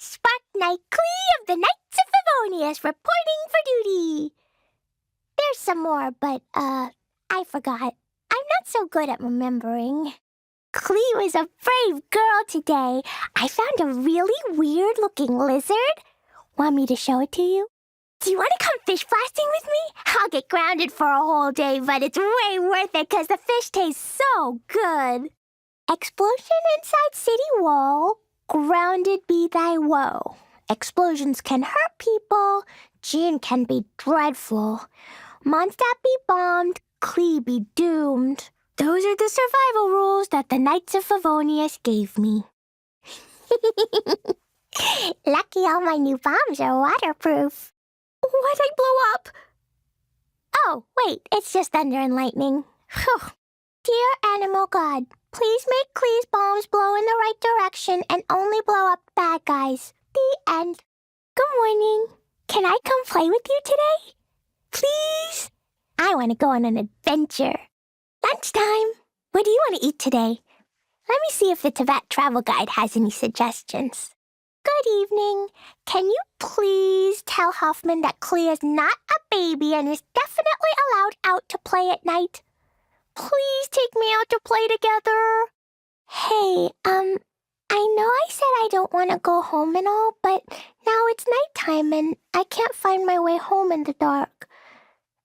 Spark Knight Klee of the Knights of Favonius reporting for duty. There's some more, but, I forgot. I'm not so good at remembering. Klee was a brave girl today. I found a really weird-looking lizard. Want me to show it to you? Do you want to come fish blasting with me? I'll get grounded for a whole day, but it's way worth it because the fish tastes so good. Explosion inside city wall. Grounded be thy woe. Explosions can hurt people. Jean can be dreadful. Mondstadt be bombed. Klee be doomed. Those are the survival rules that the Knights of Favonius gave me. Lucky all my new bombs are waterproof. Why'd I blow up? Oh, wait, it's just thunder and lightning. Whew. Dear Animal God, please make Klee's bombs blow in the right direction and only blow up bad guys. The end. Good morning. Can I come play with you today? Please? I want to go on an adventure. Lunchtime. What do you want to eat today? Let me see if the Tibet travel guide has any suggestions. Good evening. Can you please tell Hoffman that Klee is not a baby and is definitely allowed out to play at night? Please take me out to play together. Hey, I know I said I don't want to go home and all, but now it's nighttime and I can't find my way home in the dark.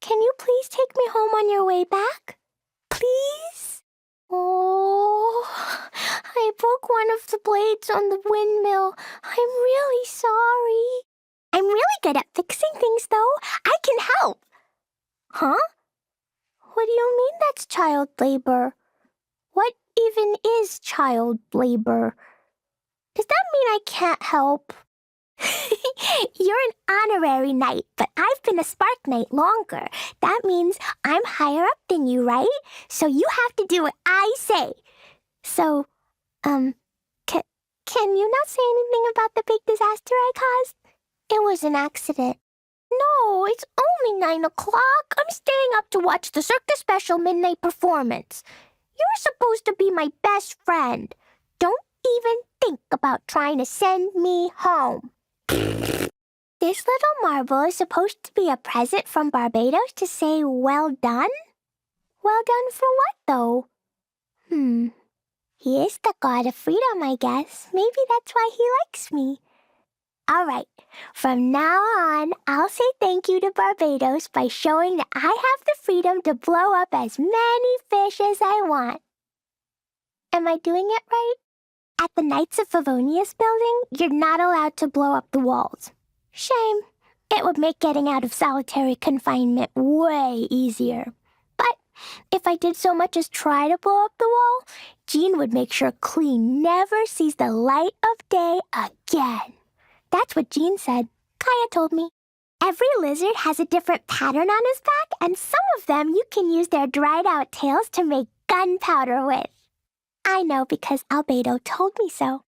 Can you please take me home on your way back? Please? Oh, I broke one of the blades on the windmill. I'm really sorry. I'm really good at fixing things, though. I can help. Huh? What do you mean that's child labor? What even is child labor? Does that mean I can't help? You're an honorary knight, but I've been a Spark Knight longer. That means I'm higher up than you, right? So you have to do what I say. So, can you not say anything about the big disaster I caused? It was an accident. No, it's only 9 o'clock. I'm staying up to watch the Circus Special Midnight Performance. You're supposed to be my best friend. Don't even think about trying to send me home. This little marble is supposed to be a present from Barbados to say, well done? Well done for what, though? He is the god of freedom, I guess. Maybe that's why he likes me. All right, from now on, I'll say thank you to Barbados by showing that I have the freedom to blow up as many fish as I want. Am I doing it right? At the Knights of Favonius building, you're not allowed to blow up the walls. Shame. It would make getting out of solitary confinement way easier. But if I did so much as try to blow up the wall, Jean would make sure Klee never sees the light of day again. That's what Jean said. Kaya told me. Every lizard has a different pattern on his back, and some of them you can use their dried-out tails to make gunpowder with. I know because Albedo told me so.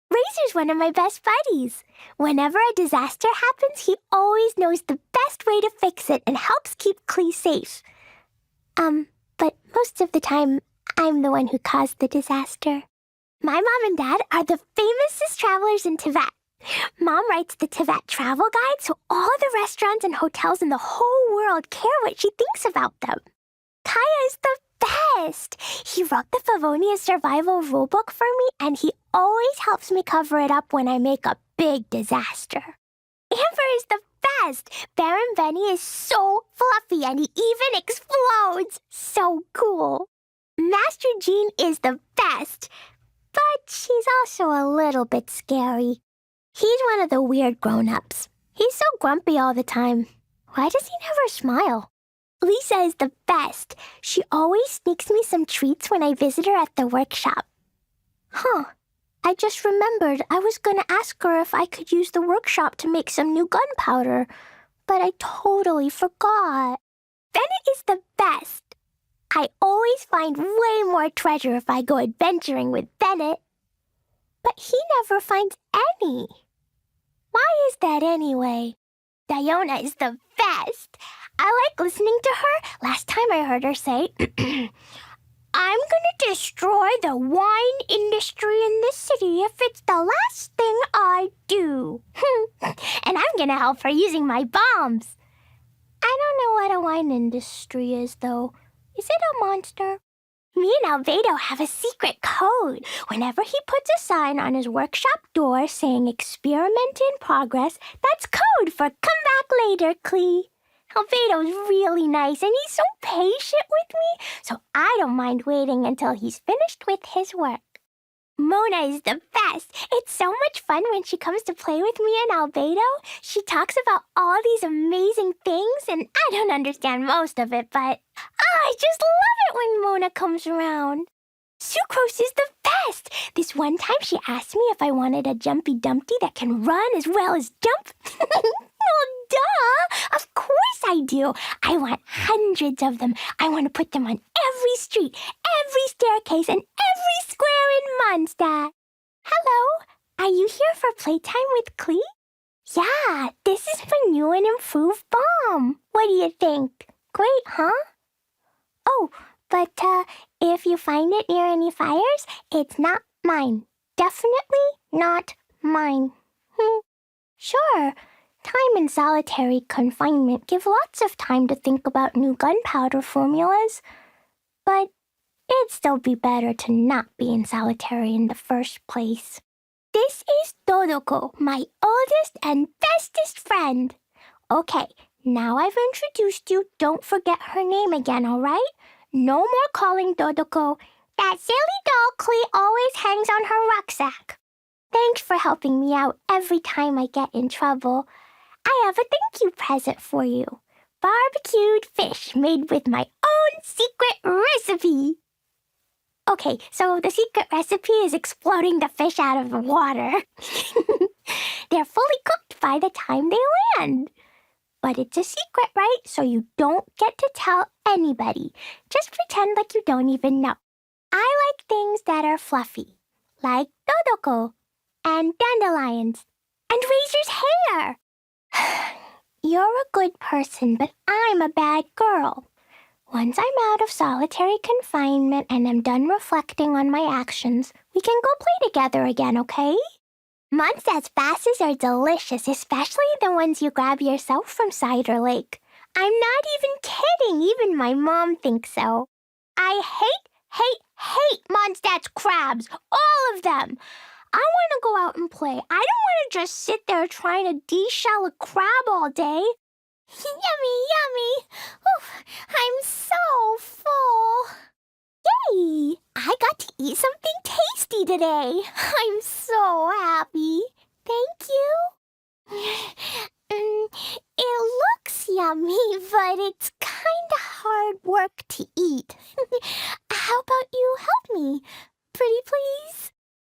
Razor's one of my best buddies. Whenever a disaster happens, he always knows the best way to fix it and helps keep Klee safe. But most of the time, I'm the one who caused the disaster. My mom and dad are the famousest travelers in Tibet. Mom writes the Tibet travel guide, so all the restaurants and hotels in the whole world care what she thinks about them. Kaya is the best. He wrote the Favonius survival rulebook for me, and he always helps me cover it up when I make a big disaster. Amber is the best. Baron Benny is so fluffy, and he even explodes. So cool. Master Jean is the best, but she's also a little bit scary. He's one of the weird grown-ups. He's so grumpy all the time. Why does he never smile? Lisa is the best. She always sneaks me some treats when I visit her at the workshop. Huh. I just remembered I was going to ask her if I could use the workshop to make some new gunpowder, but I totally forgot. Bennett is the best. I always find way more treasure if I go adventuring with Bennett. But he never finds any. Why is that anyway? Diona is the best. I like listening to her. Last time I heard her say, I'm gonna destroy the wine industry in this city if it's the last thing I do. And I'm gonna help her using my bombs. I don't know what a wine industry is, though. Is it a monster? Me and Albedo have a secret code. Whenever he puts a sign on his workshop door saying experiment in progress, that's code for come back later, Clee. Albedo's really nice and he's so patient with me, so I don't mind waiting until he's finished with his work. Mona is the best. It's so much fun when she comes to play with me and Albedo. She talks about all these amazing things, and I don't understand most of it, but I just love it when Mona comes around. Sucrose is the best. This one time she asked me if I wanted a Jumpy Dumpty that can run as well as jump. Well, duh! Of course I do. I want hundreds of them. I want to put them on every street, every staircase, and every square in Mondstadt. Hello, are you here for playtime with Clee? Yeah, this is my new and improved bomb. What do you think? Great, huh? Oh, but if you find it near any fires, it's not mine. Definitely not mine. Sure. Time in solitary confinement give lots of time to think about new gunpowder formulas. But it'd still be better to not be in solitary in the first place. This is Dodoko, my oldest and bestest friend. Okay, now I've introduced you, don't forget her name again, all right? No more calling Dodoko. That silly doll Clee always hangs on her rucksack. Thanks for helping me out every time I get in trouble. I have a thank you present for you. Barbecued fish made with my own secret recipe. Okay, so the secret recipe is exploding the fish out of the water. They're fully cooked by the time they land. But it's a secret, right? So you don't get to tell anybody. Just pretend like you don't even know. I like things that are fluffy, like Dodoko and dandelions and Razor's hair. You're a good person, but I'm a bad girl. Once I'm out of solitary confinement and am done reflecting on my actions, we can go play together again, okay? Mondstadt's passes are delicious, especially the ones you grab yourself from Cider Lake. I'm not even kidding. Even my mom thinks so. I hate Mondstadt's crabs. All of them. I want to go out and play. I don't want to just sit there trying to de-shell a crab all day. Yummy, yummy. Oof, I'm so full. Yay! I got to eat something tasty today. I'm so happy. Thank you. It looks yummy, but it's kind of hard work to eat. How about you help me? Pretty please?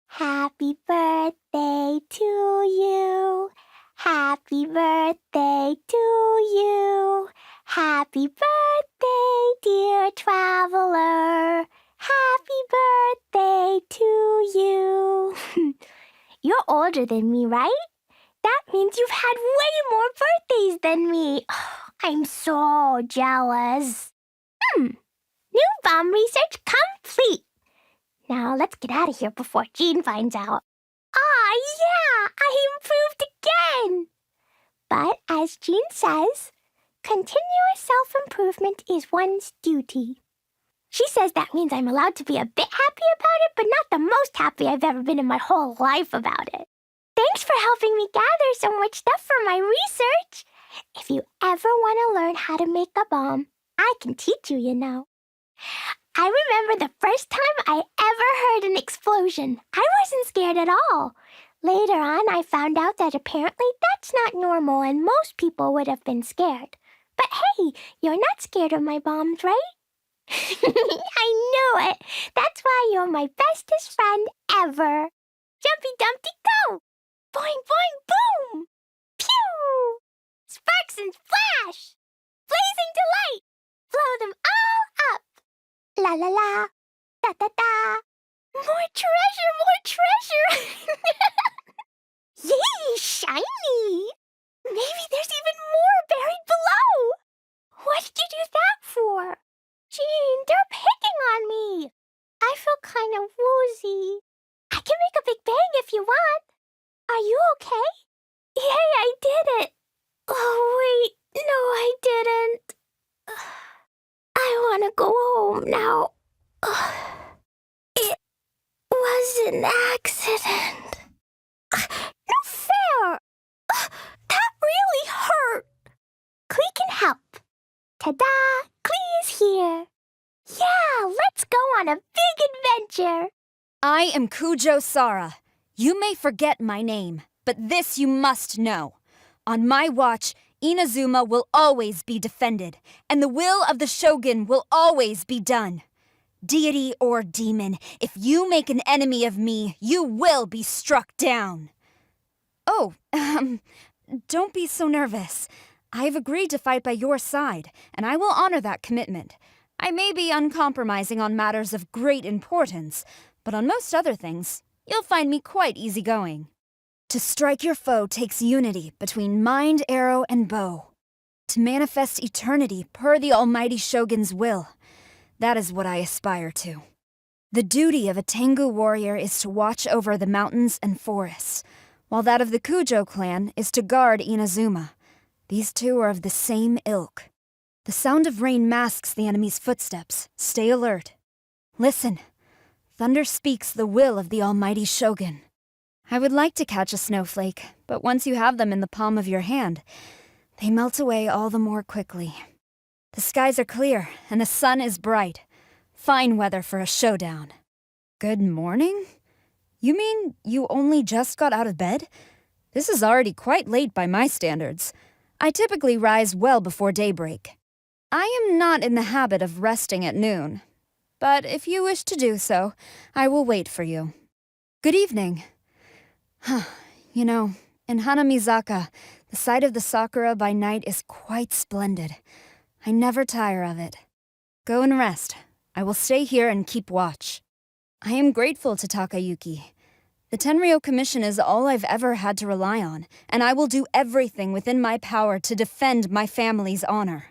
Happy birthday to you. Happy birthday to you. Happy birthday, dear traveler. Happy birthday to you. You're older than me, right? That means you've had way more birthdays than me. I'm so jealous. New bomb research complete. Now let's get out of here before Jean finds out. Yeah, I improved again. But as Jean says, continuous self-improvement is one's duty. She says that means I'm allowed to be a bit happy about it, but not the most happy I've ever been in my whole life about it. Thanks for helping me gather so much stuff for my research. If you ever want to learn how to make a bomb, I can teach you, you know. I remember the first time I ever heard an explosion. I wasn't scared at all. Later on, I found out that apparently that's not normal and most people would have been scared. But hey, you're not scared of my bombs, right? I knew it. That's why you're my bestest friend ever. Jumpy Dumpty, go! Boing, boing, boom! Pew! Sparks and flash! Blazing delight! Blow them all up! La la la! Da da da! More treasure, more treasure! Yay, shiny! Maybe there's even more buried below! What did you do that for? Jean, they're picking on me! Hey, I did it! Oh, wait, no, I didn't. I want to go home now. It was an accident. No fair! That really hurt. Klee can help. Ta-da! Klee is here. Yeah, let's go on a big adventure. I am Kujo Sara. You may forget my name, but this you must know. On my watch, Inazuma will always be defended, and the will of the Shogun will always be done. Deity or demon, if you make an enemy of me, you will be struck down. Oh, don't be so nervous. I've agreed to fight by your side, and I will honor that commitment. I may be uncompromising on matters of great importance, but on most other things, you'll find me quite easygoing. To strike your foe takes unity between mind, arrow, and bow. To manifest eternity per the almighty Shogun's will. That is what I aspire to. The duty of a Tengu warrior is to watch over the mountains and forests, while that of the Kujo clan is to guard Inazuma. These two are of the same ilk. The sound of rain masks the enemy's footsteps. Stay alert. Listen. Thunder speaks the will of the almighty Shogun. I would like to catch a snowflake, but once you have them in the palm of your hand, they melt away all the more quickly. The skies are clear, and the sun is bright. Fine weather for a showdown. Good morning? You mean you only just got out of bed? This is already quite late by my standards. I typically rise well before daybreak. I am not in the habit of resting at noon, but if you wish to do so, I will wait for you. Good evening. You know, in Hanamizaka, the sight of the sakura by night is quite splendid. I never tire of it. Go and rest. I will stay here and keep watch. I am grateful to Takayuki. The Tenryou Commission is all I've ever had to rely on, and I will do everything within my power to defend my family's honor.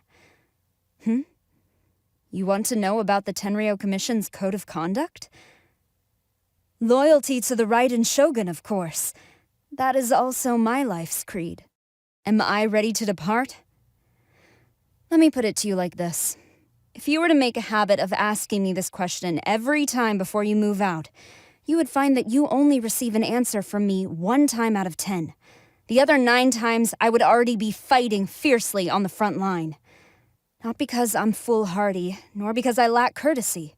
You want to know about the Tenryou Commission's code of conduct? Loyalty to the Raiden Shogun, of course. That is also my life's creed. Am I ready to depart? Let me put it to you like this. If you were to make a habit of asking me this question every time before you move out, you would find that you only receive an answer from me 1 time out of 10. The other 9 times, I would already be fighting fiercely on the front line. Not because I'm foolhardy, nor because I lack courtesy,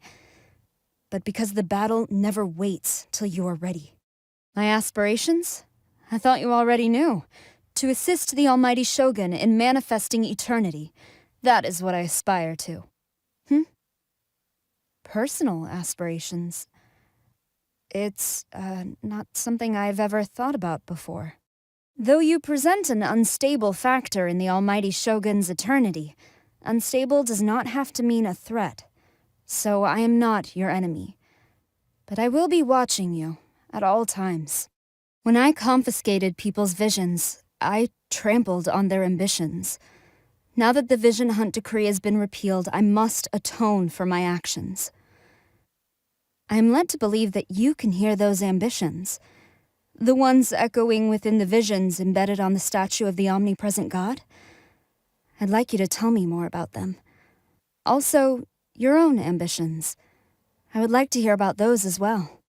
but because the battle never waits till you are ready. My aspirations? I thought you already knew. To assist the almighty Shogun in manifesting eternity. That is what I aspire to. Personal aspirations. It's, not something I've ever thought about before. Though you present an unstable factor in the almighty Shogun's eternity, unstable does not have to mean a threat. So I am not your enemy. But I will be watching you, at all times. When I confiscated people's visions, I trampled on their ambitions. Now that the Vision Hunt decree has been repealed, I must atone for my actions. I am led to believe that you can hear those ambitions. The ones echoing within the visions embedded on the statue of the omnipresent God. I'd like you to tell me more about them. Also, your own ambitions. I would like to hear about those as well.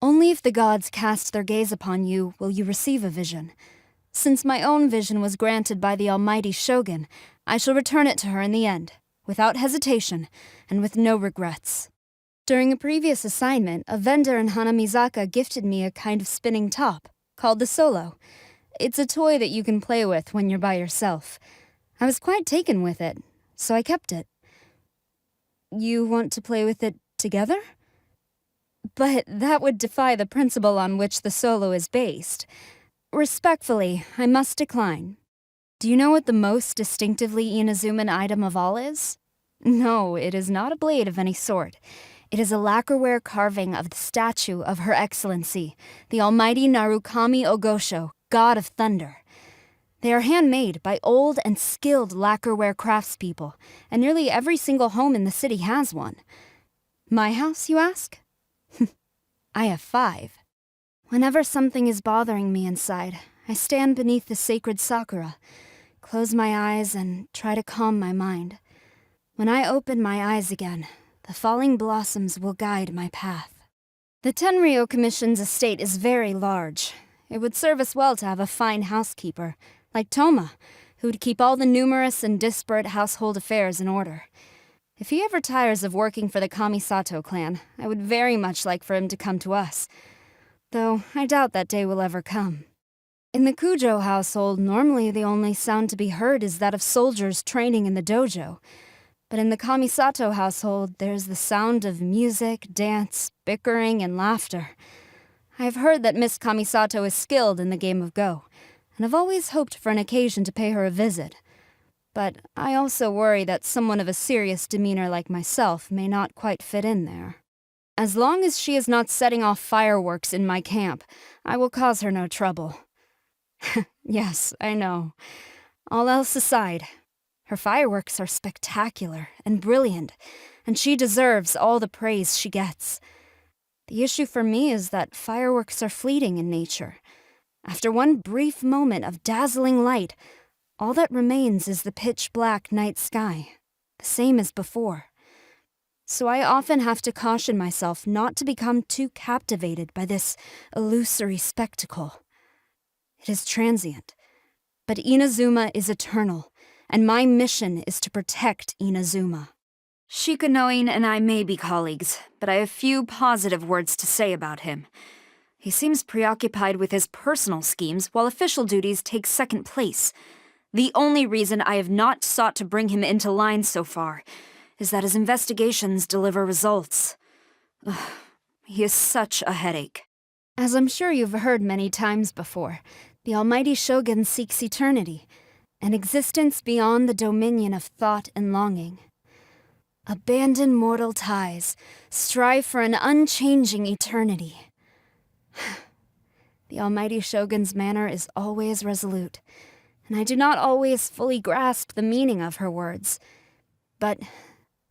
Only if the gods cast their gaze upon you will you receive a vision. Since my own vision was granted by the almighty Shogun, I shall return it to her in the end, without hesitation, and with no regrets. During a previous assignment, a vendor in Hanamizaka gifted me a kind of spinning top, called the Solo. It's a toy that you can play with when you're by yourself. I was quite taken with it, so I kept it. You want to play with it together? But that would defy the principle on which the Solo is based. Respectfully, I must decline. Do you know what the most distinctively Inazuman item of all is? No, it is not a blade of any sort. It is a lacquerware carving of the statue of Her Excellency, the almighty Narukami Ogosho, God of Thunder. They are handmade by old and skilled lacquerware craftspeople, and nearly every single home in the city has one. My house, you ask? I have 5. Whenever something is bothering me inside, I stand beneath the sacred sakura, close my eyes, and try to calm my mind. When I open my eyes again, the falling blossoms will guide my path. The Tenryou Commission's estate is very large. It would serve us well to have a fine housekeeper, like Toma, who'd keep all the numerous and disparate household affairs in order. If he ever tires of working for the Kamisato clan, I would very much like for him to come to us. Though I doubt that day will ever come. In the Kujo household, normally the only sound to be heard is that of soldiers training in the dojo. But in the Kamisato household, there's the sound of music, dance, bickering, and laughter. I've heard that Miss Kamisato is skilled in the game of Go, and I've always hoped for an occasion to pay her a visit. But I also worry that someone of a serious demeanor like myself may not quite fit in there. As long as she is not setting off fireworks in my camp, I will cause her no trouble. Yes, I know. All else aside, her fireworks are spectacular and brilliant, and she deserves all the praise she gets. The issue for me is that fireworks are fleeting in nature. After one brief moment of dazzling light, all that remains is the pitch-black night sky, the same as before. So I often have to caution myself not to become too captivated by this illusory spectacle. It is transient, but Inazuma is eternal, and my mission is to protect Inazuma. Shikanoin and I may be colleagues, but I have few positive words to say about him. He seems preoccupied with his personal schemes while official duties take second place. The only reason I have not sought to bring him into line so far is that his investigations deliver results. Ugh, he is such a headache. As I'm sure you've heard many times before, the Almighty Shogun seeks eternity, an existence beyond the dominion of thought and longing. Abandon mortal ties, strive for an unchanging eternity. The Almighty Shogun's manner is always resolute, and I do not always fully grasp the meaning of her words. But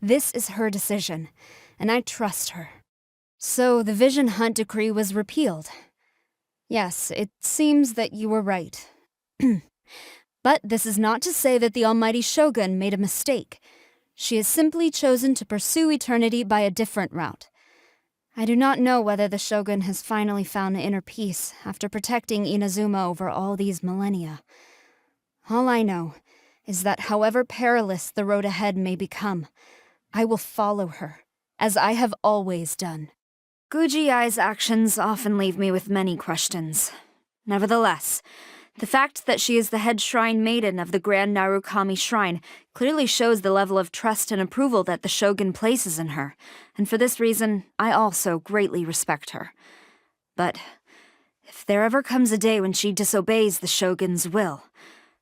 this is her decision, and I trust her. So the Vision Hunt decree was repealed. Yes, it seems that you were right. But this is not to say that the Almighty Shogun made a mistake. She has simply chosen to pursue eternity by a different route. I do not know whether the Shogun has finally found inner peace after protecting Inazuma over all these millennia. All I know is that however perilous the road ahead may become, I will follow her, as I have always done. Guji-Ai's actions often leave me with many questions. Nevertheless, the fact that she is the head shrine maiden of the Grand Narukami Shrine clearly shows the level of trust and approval that the Shogun places in her, and for this reason, I also greatly respect her. But if there ever comes a day when she disobeys the Shogun's will,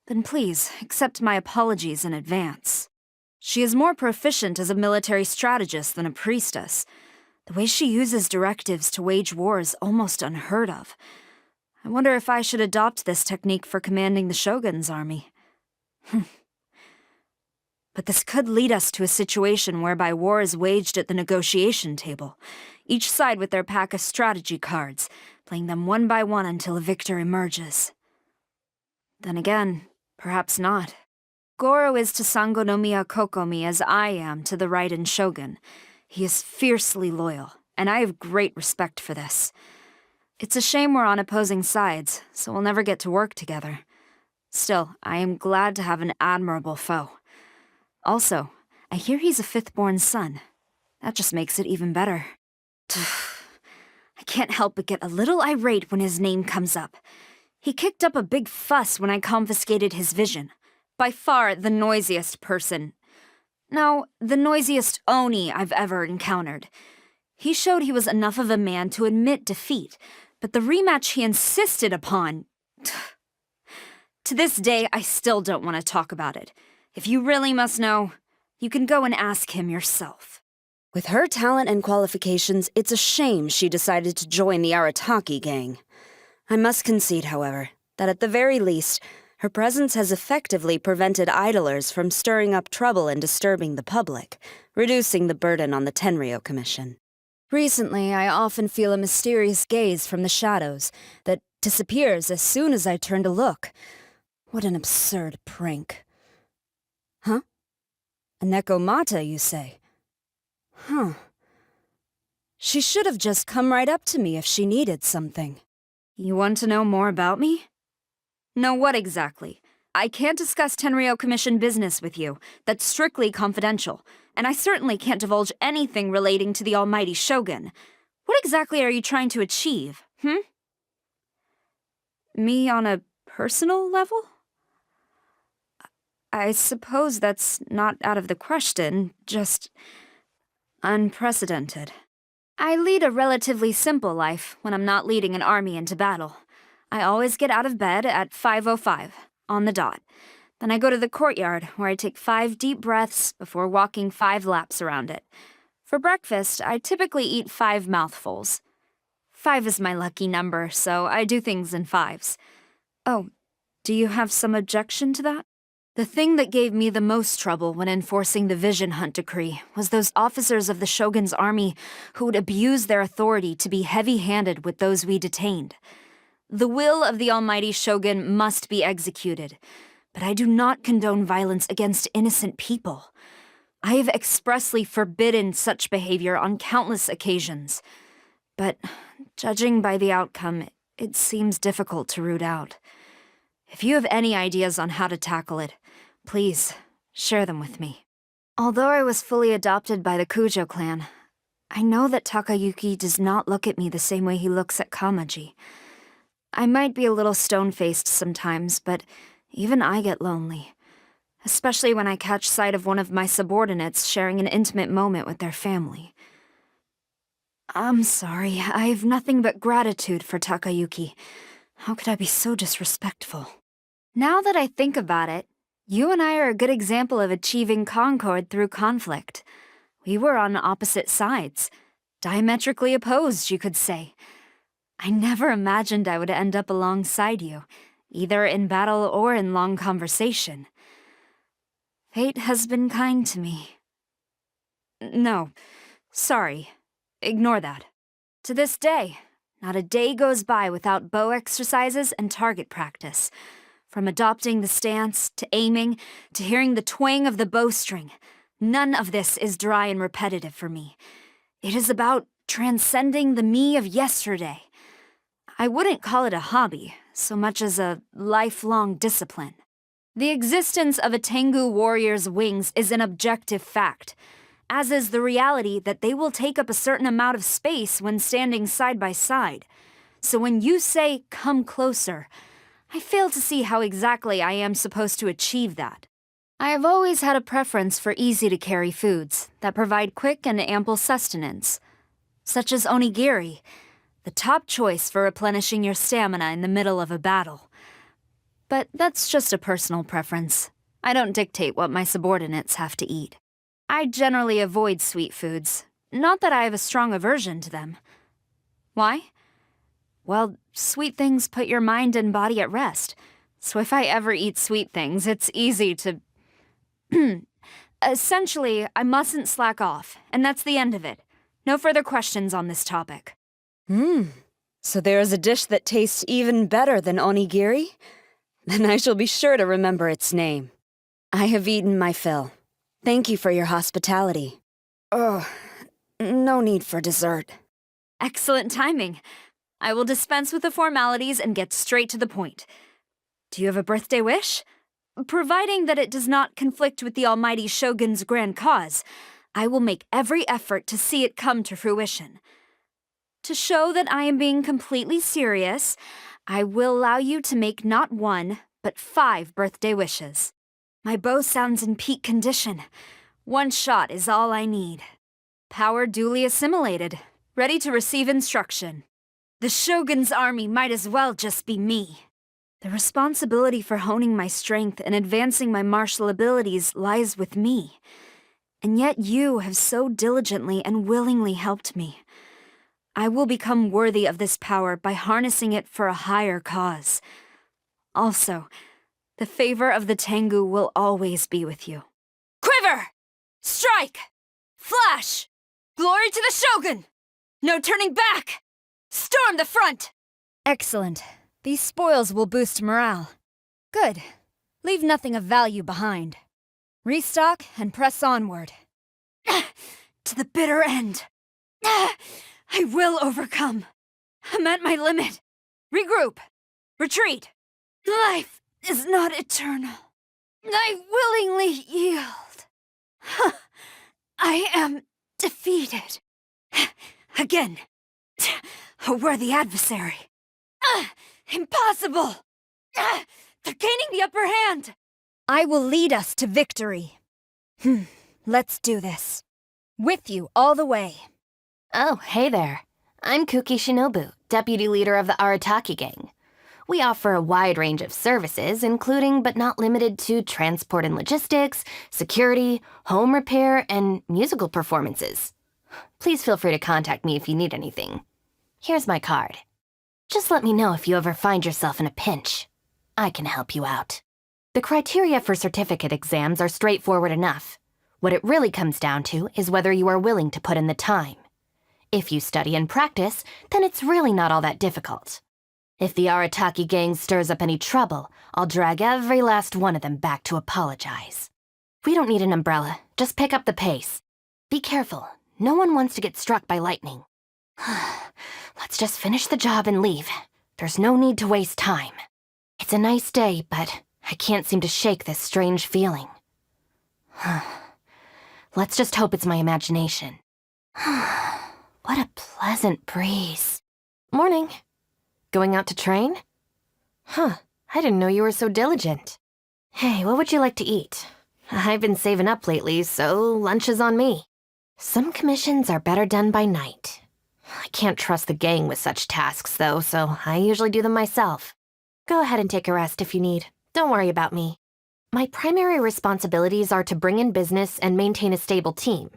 then please accept my apologies in advance. She is more proficient as a military strategist than a priestess. The way she uses directives to wage war is almost unheard of. I wonder if I should adopt this technique for commanding the Shogun's army. But this could lead us to a situation whereby war is waged at the negotiation table, each side with their pack of strategy cards, playing them one by one until a victor emerges. Then again, perhaps not. Goro is to Sangonomiya Kokomi as I am to the Raiden Shogun. He is fiercely loyal, and I have great respect for this. It's a shame we're on opposing sides, so we'll never get to work together. Still, I am glad to have an admirable foe. Also, I hear he's a fifth-born son. That just makes it even better. I can't help but get a little irate when his name comes up. He kicked up a big fuss when I confiscated his vision. By far the noisiest person. No, the noisiest Oni I've ever encountered. He showed he was enough of a man to admit defeat, but the rematch he insisted upon... To this day, I still don't want to talk about it. If you really must know, you can go and ask him yourself. With her talent and qualifications, it's a shame she decided to join the Arataki gang. I must concede, however, that at the very least, her presence has effectively prevented idlers from stirring up trouble and disturbing the public, reducing the burden on the Tenryou Commission. Recently, I often feel a mysterious gaze from the shadows that disappears as soon as I turn to look. What an absurd prank. Huh? A Nekomata, you say? Huh. She should have just come right up to me if she needed something. You want to know more about me? No, what exactly? I can't discuss Tenryou Commission business with you. That's strictly confidential. And I certainly can't divulge anything relating to the almighty Shogun. What exactly are you trying to achieve, Me on a personal level? I suppose that's not out of the question, just unprecedented. I lead a relatively simple life when I'm not leading an army into battle. I always get out of bed at 5:05, on the dot. Then I go to the courtyard, where I take 5 deep breaths before walking 5 laps around it. For breakfast, I typically eat 5 mouthfuls. 5 is my lucky number, so I do things in 5s. Oh, do you have some objection to that? The thing that gave me the most trouble when enforcing the Vision Hunt decree was those officers of the Shogun's army who would abuse their authority to be heavy-handed with those we detained. The will of the almighty Shogun must be executed, but I do not condone violence against innocent people. I have expressly forbidden such behavior on countless occasions. But, judging by the outcome, it seems difficult to root out. If you have any ideas on how to tackle it, please, share them with me. Although I was fully adopted by the Kujo clan, I know that Takayuki does not look at me the same way he looks at Kamaji. I might be a little stone-faced sometimes, but even I get lonely. Especially when I catch sight of one of my subordinates sharing an intimate moment with their family. I'm sorry, I have nothing but gratitude for Takayuki. How could I be so disrespectful? Now that I think about it, you and I are a good example of achieving concord through conflict. We were on opposite sides. Diametrically opposed, you could say. I never imagined I would end up alongside you, either in battle or in long conversation. Fate has been kind to me. No, sorry. Ignore that. To this day, not a day goes by without bow exercises and target practice. From adopting the stance, to aiming, to hearing the twang of the bowstring, none of this is dry and repetitive for me. It is about transcending the me of yesterday. I wouldn't call it a hobby, so much as a lifelong discipline. The existence of a Tengu warrior's wings is an objective fact, as is the reality that they will take up a certain amount of space when standing side by side. So when you say, "Come closer," I fail to see how exactly I am supposed to achieve that. I have always had a preference for easy-to-carry foods that provide quick and ample sustenance, such as onigiri, the top choice for replenishing your stamina in the middle of a battle. But that's just a personal preference. I don't dictate what my subordinates have to eat. I generally avoid sweet foods, not that I have a strong aversion to them. Why? Well, sweet things put your mind and body at rest, so if I ever eat sweet things, it's easy to... Essentially, I mustn't slack off, and that's the end of it. No further questions on this topic. So there is a dish that tastes even better than onigiri? Then I shall be sure to remember its name. I have eaten my fill. Thank you for your hospitality. Oh, no need for dessert. Excellent timing. I will dispense with the formalities and get straight to the point. Do you have a birthday wish? Providing that it does not conflict with the almighty Shogun's grand cause, I will make every effort to see it come to fruition. To show that I am being completely serious, I will allow you to make not 1, but 5 birthday wishes. My bow sounds in peak condition. 1 shot is all I need. Power duly assimilated, ready to receive instruction. The Shogun's army might as well just be me. The responsibility for honing my strength and advancing my martial abilities lies with me. And yet you have so diligently and willingly helped me. I will become worthy of this power by harnessing it for a higher cause. Also, the favor of the Tengu will always be with you. Quiver! Strike! Flash! Glory to the Shogun! No turning back! Storm the front! Excellent. These spoils will boost morale. Good. Leave nothing of value behind. Restock and press onward. To the bitter end. I will overcome. I'm at my limit. Regroup. Retreat. Life is not eternal. I willingly yield. I am defeated. Again. A worthy adversary. Impossible! They're gaining the upper hand! I will lead us to victory. Let's do this. With you all the way. Oh, hey there. I'm Kuki Shinobu, deputy leader of the Arataki gang. We offer a wide range of services, including but not limited to transport and logistics, security, home repair, and musical performances. Please feel free to contact me if you need anything. Here's my card. Just let me know if you ever find yourself in a pinch. I can help you out. The criteria for certificate exams are straightforward enough. What it really comes down to is whether you are willing to put in the time. If you study and practice, then it's really not all that difficult. If the Arataki gang stirs up any trouble, I'll drag every last one of them back to apologize. We don't need an umbrella, just pick up the pace. Be careful, no one wants to get struck by lightning. Let's just finish the job and leave. There's no need to waste time. It's a nice day, but I can't seem to shake this strange feeling. Let's just hope it's my imagination. What a pleasant breeze. Morning. Going out to train? I didn't know you were so diligent. Hey, what would you like to eat? I've been saving up lately, so lunch is on me. Some commissions are better done by night. I can't trust the gang with such tasks, though, so I usually do them myself. Go ahead and take a rest if you need. Don't worry about me. My primary responsibilities are to bring in business and maintain a stable team.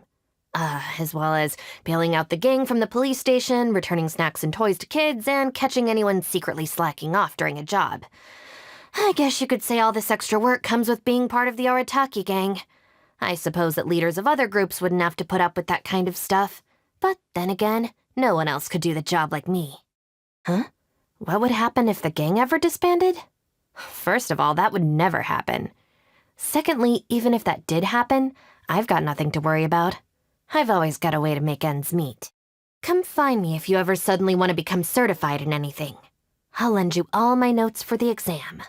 As well as bailing out the gang from the police station, returning snacks and toys to kids, and catching anyone secretly slacking off during a job. I guess you could say all this extra work comes with being part of the Arataki gang. I suppose that leaders of other groups wouldn't have to put up with that kind of stuff. But then again, no one else could do the job like me. What would happen if the gang ever disbanded? First of all, that would never happen. Secondly, even if that did happen, I've got nothing to worry about. I've always got a way to make ends meet. Come find me if you ever suddenly want to become certified in anything. I'll lend you all my notes for the exam.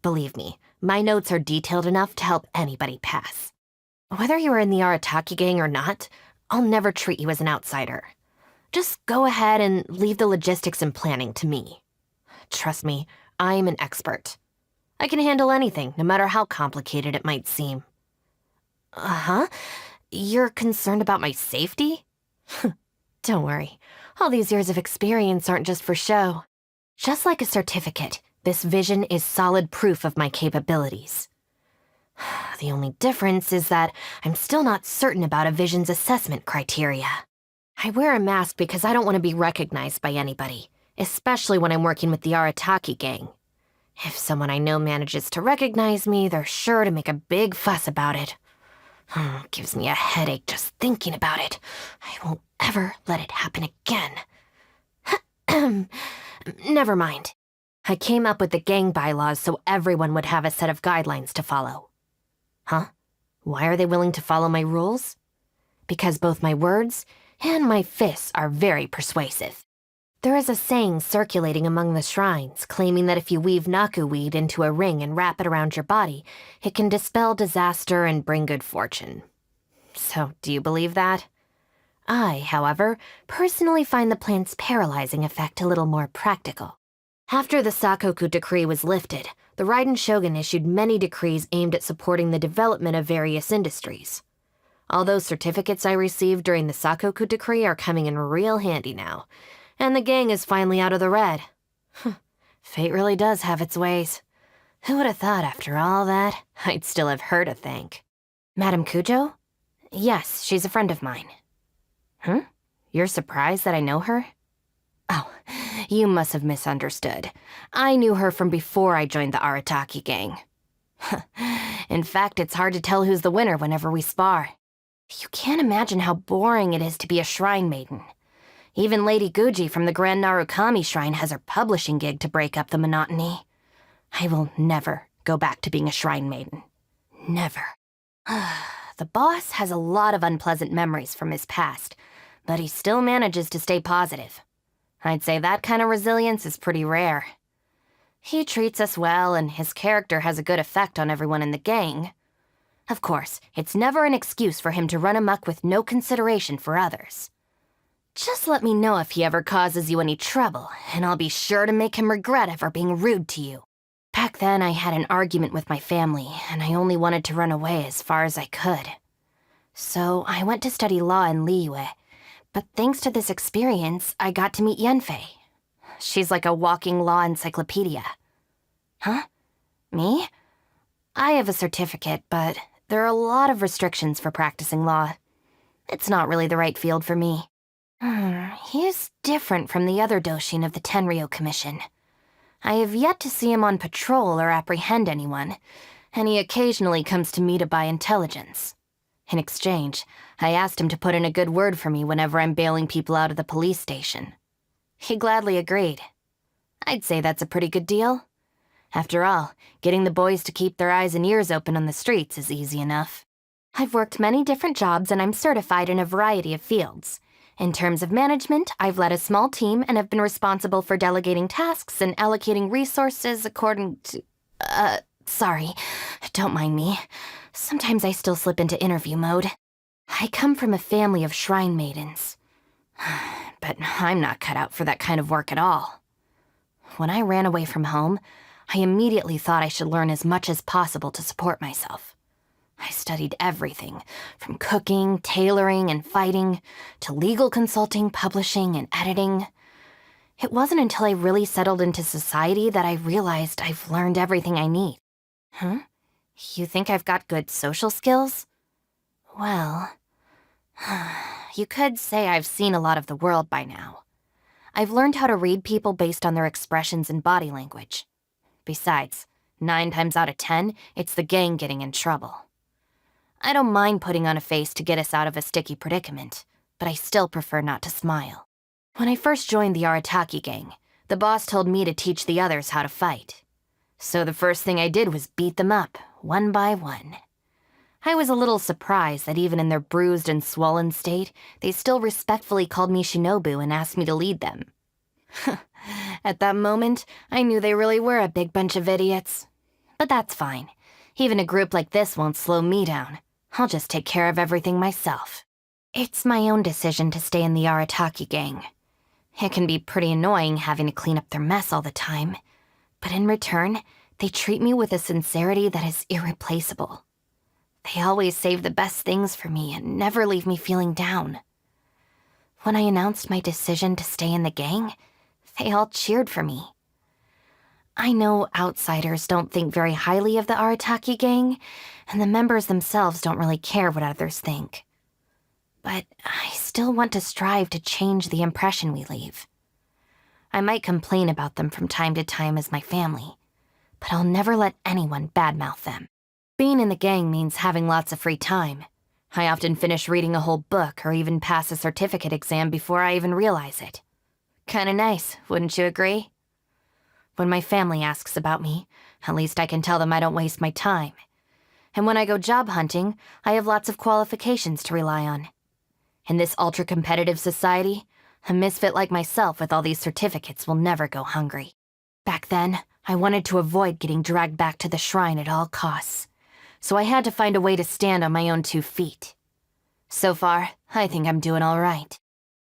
Believe me, my notes are detailed enough to help anybody pass. Whether you are in the Arataki gang or not, I'll never treat you as an outsider. Just go ahead and leave the logistics and planning to me. Trust me, I'm an expert. I can handle anything, no matter how complicated it might seem. You're concerned about my safety? Don't worry. All these years of experience aren't just for show. Just like a certificate, this vision is solid proof of my capabilities. The only difference is that I'm still not certain about a vision's assessment criteria. I wear a mask because I don't want to be recognized by anybody, especially when I'm working with the Arataki gang. If someone I know manages to recognize me, they're sure to make a big fuss about it. Gives me a headache just thinking about it. I won't ever let it happen again. Never mind. I came up with the gang bylaws so everyone would have a set of guidelines to follow. Why are they willing to follow my rules? Because both my words and my fists are very persuasive. There is a saying circulating among the shrines claiming that if you weave Naku weed into a ring and wrap it around your body, it can dispel disaster and bring good fortune. So, do you believe that? I, however, personally find the plant's paralyzing effect a little more practical. After the Sakoku decree was lifted, the Raiden Shogun issued many decrees aimed at supporting the development of various industries. All those certificates I received during the Sakoku decree are coming in real handy now. And the gang is finally out of the red. Fate really does have its ways. Who would have thought after all that, I'd still have her to thank? Madame Kujo? Yes, she's a friend of mine. You're surprised that I know her? Oh, you must have misunderstood. I knew her from before I joined the Arataki gang. In fact, it's hard to tell who's the winner whenever we spar. You can't imagine how boring it is to be a shrine maiden. Even Lady Guji from the Grand Narukami Shrine has her publishing gig to break up the monotony. I will never go back to being a shrine maiden. Never. The boss has a lot of unpleasant memories from his past, but he still manages to stay positive. I'd say that kind of resilience is pretty rare. He treats us well, and his character has a good effect on everyone in the gang. Of course, it's never an excuse for him to run amok with no consideration for others. Just let me know if he ever causes you any trouble, and I'll be sure to make him regret ever being rude to you. Back then, I had an argument with my family, and I only wanted to run away as far as I could. So I went to study law in Liyue, but thanks to this experience, I got to meet Yanfei. She's like a walking law encyclopedia. Huh? Me? I have a certificate, but there are a lot of restrictions for practicing law. It's not really the right field for me. He is different from the other Doshin of the Tenryo Commission. I have yet to see him on patrol or apprehend anyone, and he occasionally comes to me to buy intelligence. In exchange, I asked him to put in a good word for me whenever I'm bailing people out of the police station. He gladly agreed. I'd say that's a pretty good deal. After all, getting the boys to keep their eyes and ears open on the streets is easy enough. I've worked many different jobs and I'm certified in a variety of fields. In terms of management, I've led a small team and have been responsible for delegating tasks and allocating resources according to... sorry, don't mind me. Sometimes I still slip into interview mode. I come from a family of shrine maidens. But I'm not cut out for that kind of work at all. When I ran away from home, I immediately thought I should learn as much as possible to support myself. I studied everything, from cooking, tailoring, and fighting, to legal consulting, publishing, and editing. It wasn't until I really settled into society that I realized I've learned everything I need. Huh? You think I've got good social skills? Well, you could say I've seen a lot of the world by now. I've learned how to read people based on their expressions and body language. Besides, 9 times out of 10, it's the gang getting in trouble. I don't mind putting on a face to get us out of a sticky predicament, but I still prefer not to smile. When I first joined the Arataki gang, the boss told me to teach the others how to fight. So the first thing I did was beat them up, one by one. I was a little surprised that even in their bruised and swollen state, they still respectfully called me Shinobu and asked me to lead them. At that moment, I knew they really were a big bunch of idiots. But that's fine. Even a group like this won't slow me down. I'll just take care of everything myself. It's my own decision to stay in the Arataki gang. It can be pretty annoying having to clean up their mess all the time, but in return, they treat me with a sincerity that is irreplaceable. They always save the best things for me and never leave me feeling down. When I announced my decision to stay in the gang, they all cheered for me. I know outsiders don't think very highly of the Arataki gang, and the members themselves don't really care what others think. But I still want to strive to change the impression we leave. I might complain about them from time to time as my family, but I'll never let anyone badmouth them. Being in the gang means having lots of free time. I often finish reading a whole book or even pass a certificate exam before I even realize it. Kinda nice, wouldn't you agree? When my family asks about me, at least I can tell them I don't waste my time. And when I go job hunting, I have lots of qualifications to rely on. In this ultra-competitive society, a misfit like myself with all these certificates will never go hungry. Back then, I wanted to avoid getting dragged back to the shrine at all costs, so I had to find a way to stand on my own 2 feet. So far, I think I'm doing all right.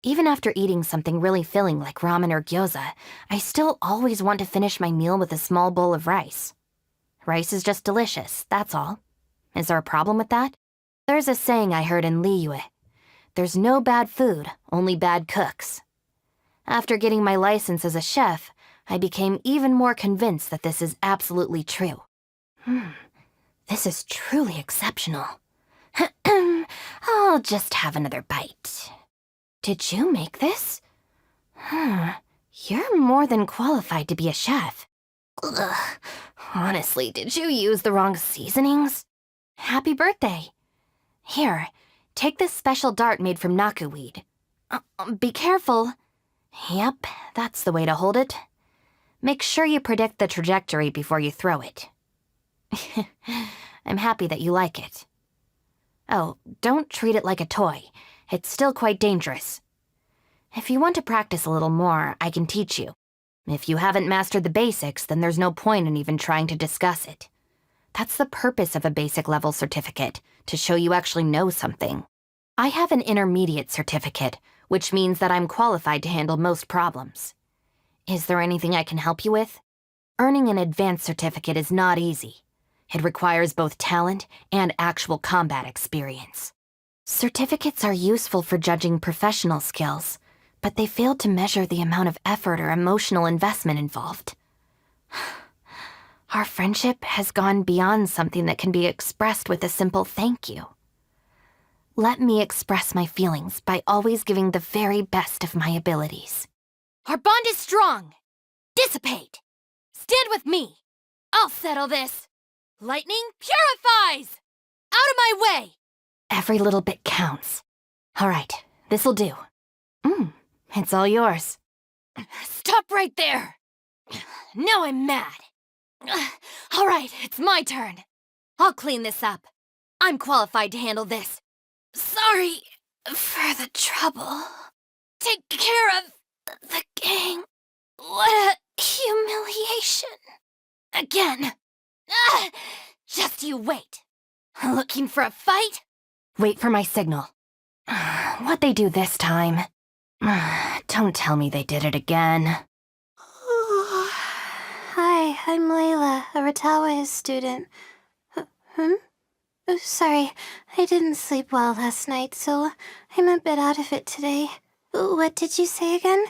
Even after eating something really filling like ramen or gyoza, I still always want to finish my meal with a small bowl of rice. Rice is just delicious, that's all. Is there a problem with that? There's a saying I heard in Liyue. There's no bad food, only bad cooks. After getting my license as a chef, I became even more convinced that this is absolutely true. This is truly exceptional. I'll just have another bite. Did you make this? You're more than qualified to be a chef. Ugh. Honestly, did you use the wrong seasonings? Happy birthday. Here, take this special dart made from naku weed. Be careful. Yep, that's the way to hold it. Make sure you predict the trajectory before you throw it. I'm happy that you like it. Oh, don't treat it like a toy. It's still quite dangerous. If you want to practice a little more, I can teach you. If you haven't mastered the basics, then there's no point in even trying to discuss it. That's the purpose of a basic level certificate, to show you actually know something. I have an intermediate certificate, which means that I'm qualified to handle most problems. Is there anything I can help you with? Earning an advanced certificate is not easy. It requires both talent and actual combat experience. Certificates are useful for judging professional skills, but they fail to measure the amount of effort or emotional investment involved. Our friendship has gone beyond something that can be expressed with a simple thank you. Let me express my feelings by always giving the very best of my abilities. Our bond is strong. Dissipate. Stand with me. I'll settle this. Lightning purifies! Out of my way! Every little bit counts. All right, this'll do. It's all yours. Stop right there! Now I'm mad. All right, it's my turn. I'll clean this up. I'm qualified to handle this. Sorry for the trouble. Take care of the gang. What a humiliation. Again. Just you wait. Looking for a fight? Wait for my signal. What'd they do this time? Don't tell me they did it again. Hi, I'm Layla, a Ratawa student. Sorry, I didn't sleep well last night, so I'm a bit out of it today. What did you say again?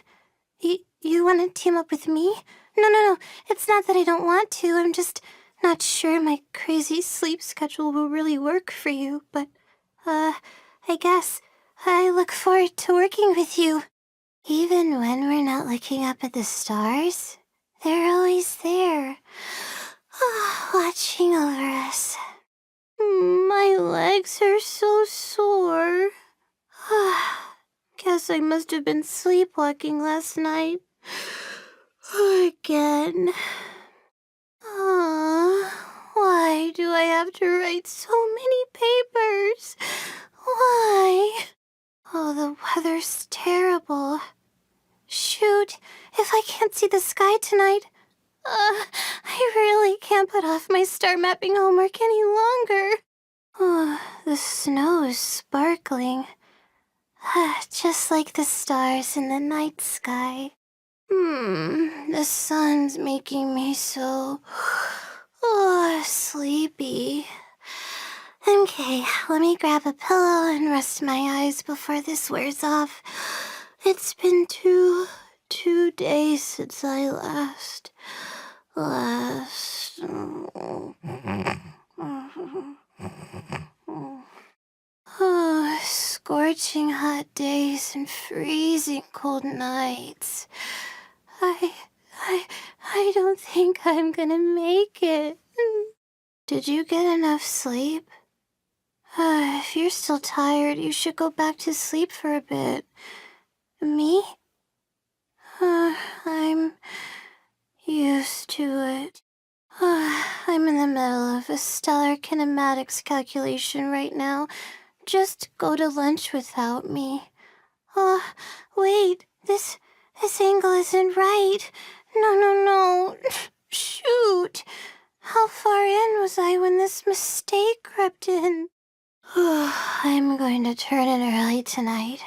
You want to team up with me? No, it's not that I don't want to, I'm just not sure my crazy sleep schedule will really work for you, but, I guess I look forward to working with you. Even when we're not looking up at the stars, they're always there, watching over us. My legs are so sore. Guess I must have been sleepwalking last night. Again. Why do I have to write so many papers? Why? Oh, the weather's terrible. Shoot, if I can't see the sky tonight, I really can't put off my star mapping homework any longer. Oh, the snow is sparkling. Just like the stars in the night sky. The sun's making me so... sleepy. Okay, let me grab a pillow and rest my eyes before this wears off. It's been two days since I last... Scorching hot days and freezing cold nights. I don't think I'm gonna make it. Did you get enough sleep? If you're still tired, you should go back to sleep for a bit. Me? I'm used to it. I'm in the middle of a stellar kinematics calculation right now. Just go to lunch without me. Wait, this angle isn't right. No. Shoot. How far in was I when this mistake crept in? I'm going to turn in early tonight.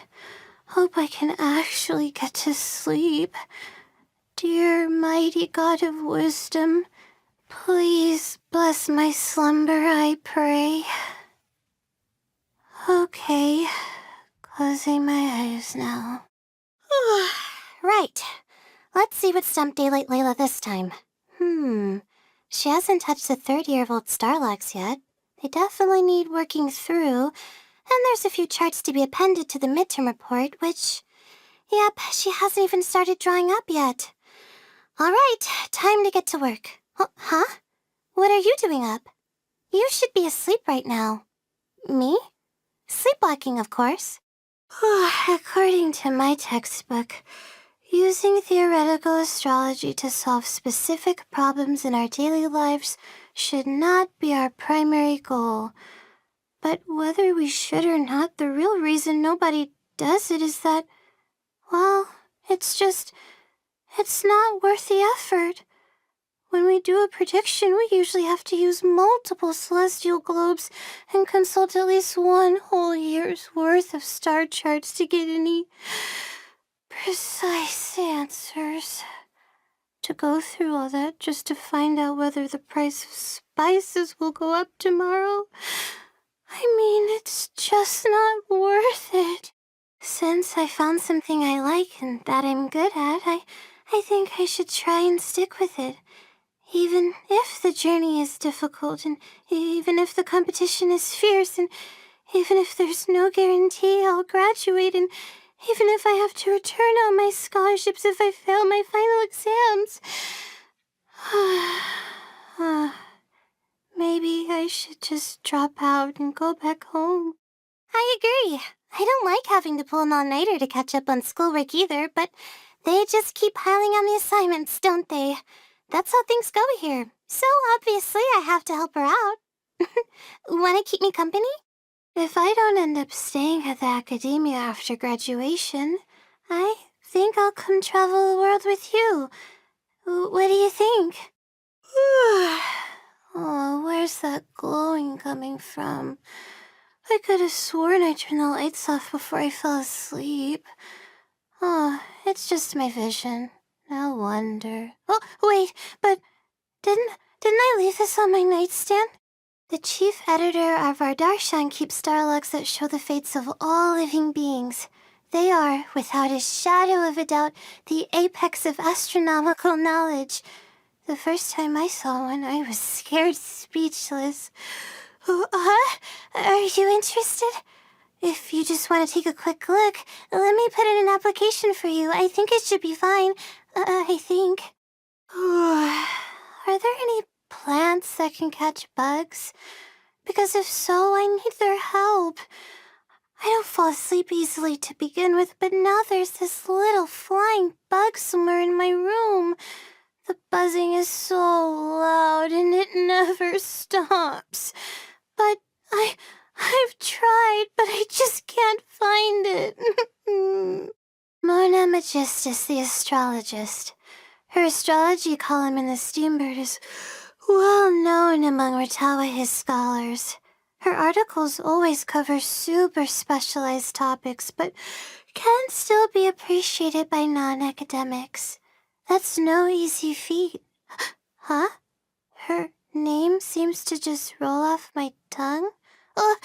Hope I can actually get to sleep. Dear mighty God of wisdom, please bless my slumber, I pray. Okay, closing my eyes now. Right. Let's see what stumped Daylight Layla this time. She hasn't touched the third-year-old Starlocks yet. They definitely need working through. And there's a few charts to be appended to the midterm report, which... Yep, she hasn't even started drawing up yet. All right, time to get to work. Huh? What are you doing up? You should be asleep right now. Me? Sleepwalking, of course. According to my textbook, Using theoretical astrology to solve specific problems in our daily lives should not be our primary goal. But whether we should or not, the real reason nobody does it is that, well, it's not worth the effort. When we do a prediction, we usually have to use multiple celestial globes and consult at least one whole year's worth of star charts to get any precise answers. To go through all that just to find out whether the price of spices will go up tomorrow, I mean, it's just not worth it. Since I found something I like and that I'm good at, I think I should try and stick with it. Even if the journey is difficult, and even if the competition is fierce, and even if there's no guarantee I'll graduate, and even if I have to return all my scholarships if I fail my final exams. Maybe I should just drop out and go back home. I agree. I don't like having to pull an all-nighter to catch up on schoolwork either, but they just keep piling on the assignments, don't they? That's how things go here. So obviously I have to help her out. Want to keep me company? If I don't end up staying at the academia after graduation, I think I'll come travel the world with you. What do you think? Oh, where's that glowing coming from? I could have sworn I turned the lights off before I fell asleep. Oh, it's just my vision. No wonder. Oh, wait, but didn't I leave this on my nightstand? The chief editor of our darshan keeps starlogs that show the fates of all living beings. They are, without a shadow of a doubt, the apex of astronomical knowledge. The first time I saw one, I was scared speechless. Are you interested? If you just want to take a quick look, let me put in an application for you. I think it should be fine. I think. Are there any plants that can catch bugs? Because if so, I need their help. I don't fall asleep easily to begin with, but now there's this little flying bug somewhere in my room. The buzzing is so loud and it never stops. But I've tried, but I just can't find it. Mona Magistus, the astrologist. Her astrology column in the Steambird is well known among Ratawa scholars. Her articles always cover super specialized topics, but can still be appreciated by non-academics. That's no easy feat. Huh? Her name seems to just roll off my tongue? Oh,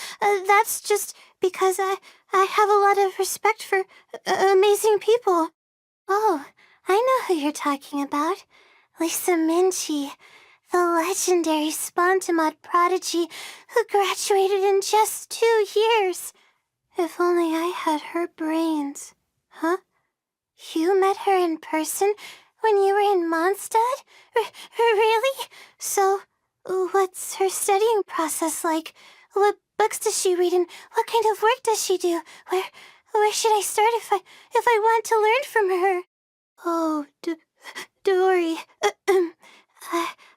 that's just because I have a lot of respect for amazing people. Oh, I know who you're talking about. Lisa Minchie, the legendary Spontamod prodigy who graduated in just 2 years. If only I had her brains. Huh? You met her in person when you were in Mondstadt? Really? So, what's her studying process like? What books does she read and what kind of work does she do? Where should I start if I want to learn from her? Oh, Dory.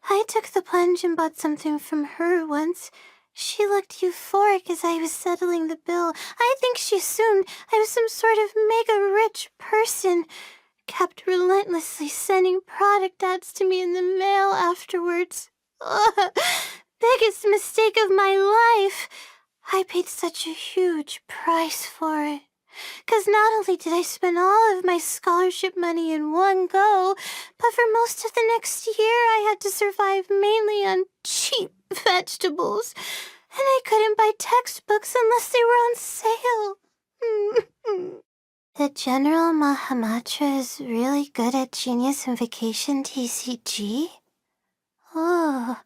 I took the plunge and bought something from her once. She looked euphoric as I was settling the bill. I think she assumed I was some sort of mega-rich person. Kept relentlessly sending product ads to me in the mail afterwards. Ugh, biggest mistake of my life. I paid such a huge price for it. 'Cause not only did I spend all of my scholarship money in one go, but for most of the next year I had to survive mainly on cheap vegetables. And I couldn't buy textbooks unless they were on sale. The General Mahamatra is really good at Genius and Vacation TCG? Oh,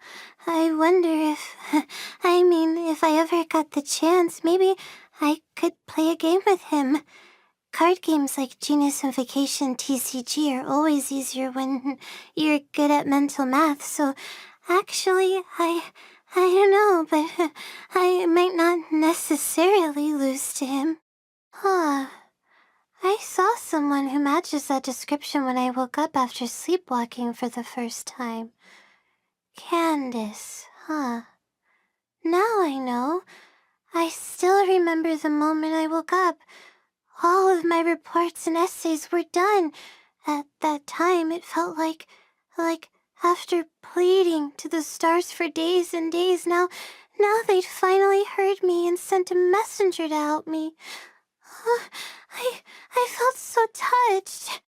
I wonder if I ever got the chance, maybe I could play a game with him. Card games like Genius and Vacation TCG are always easier when you're good at mental math, so actually, I don't know, but I might not necessarily lose to him. Huh. I saw someone who matches that description when I woke up after sleepwalking for the first time. Candace, huh? Now I know. I still remember the moment I woke up. All of my reports and essays were done. At that time, it felt like after pleading to the stars for days and days, now they'd finally heard me and sent a messenger to help me. I felt so touched.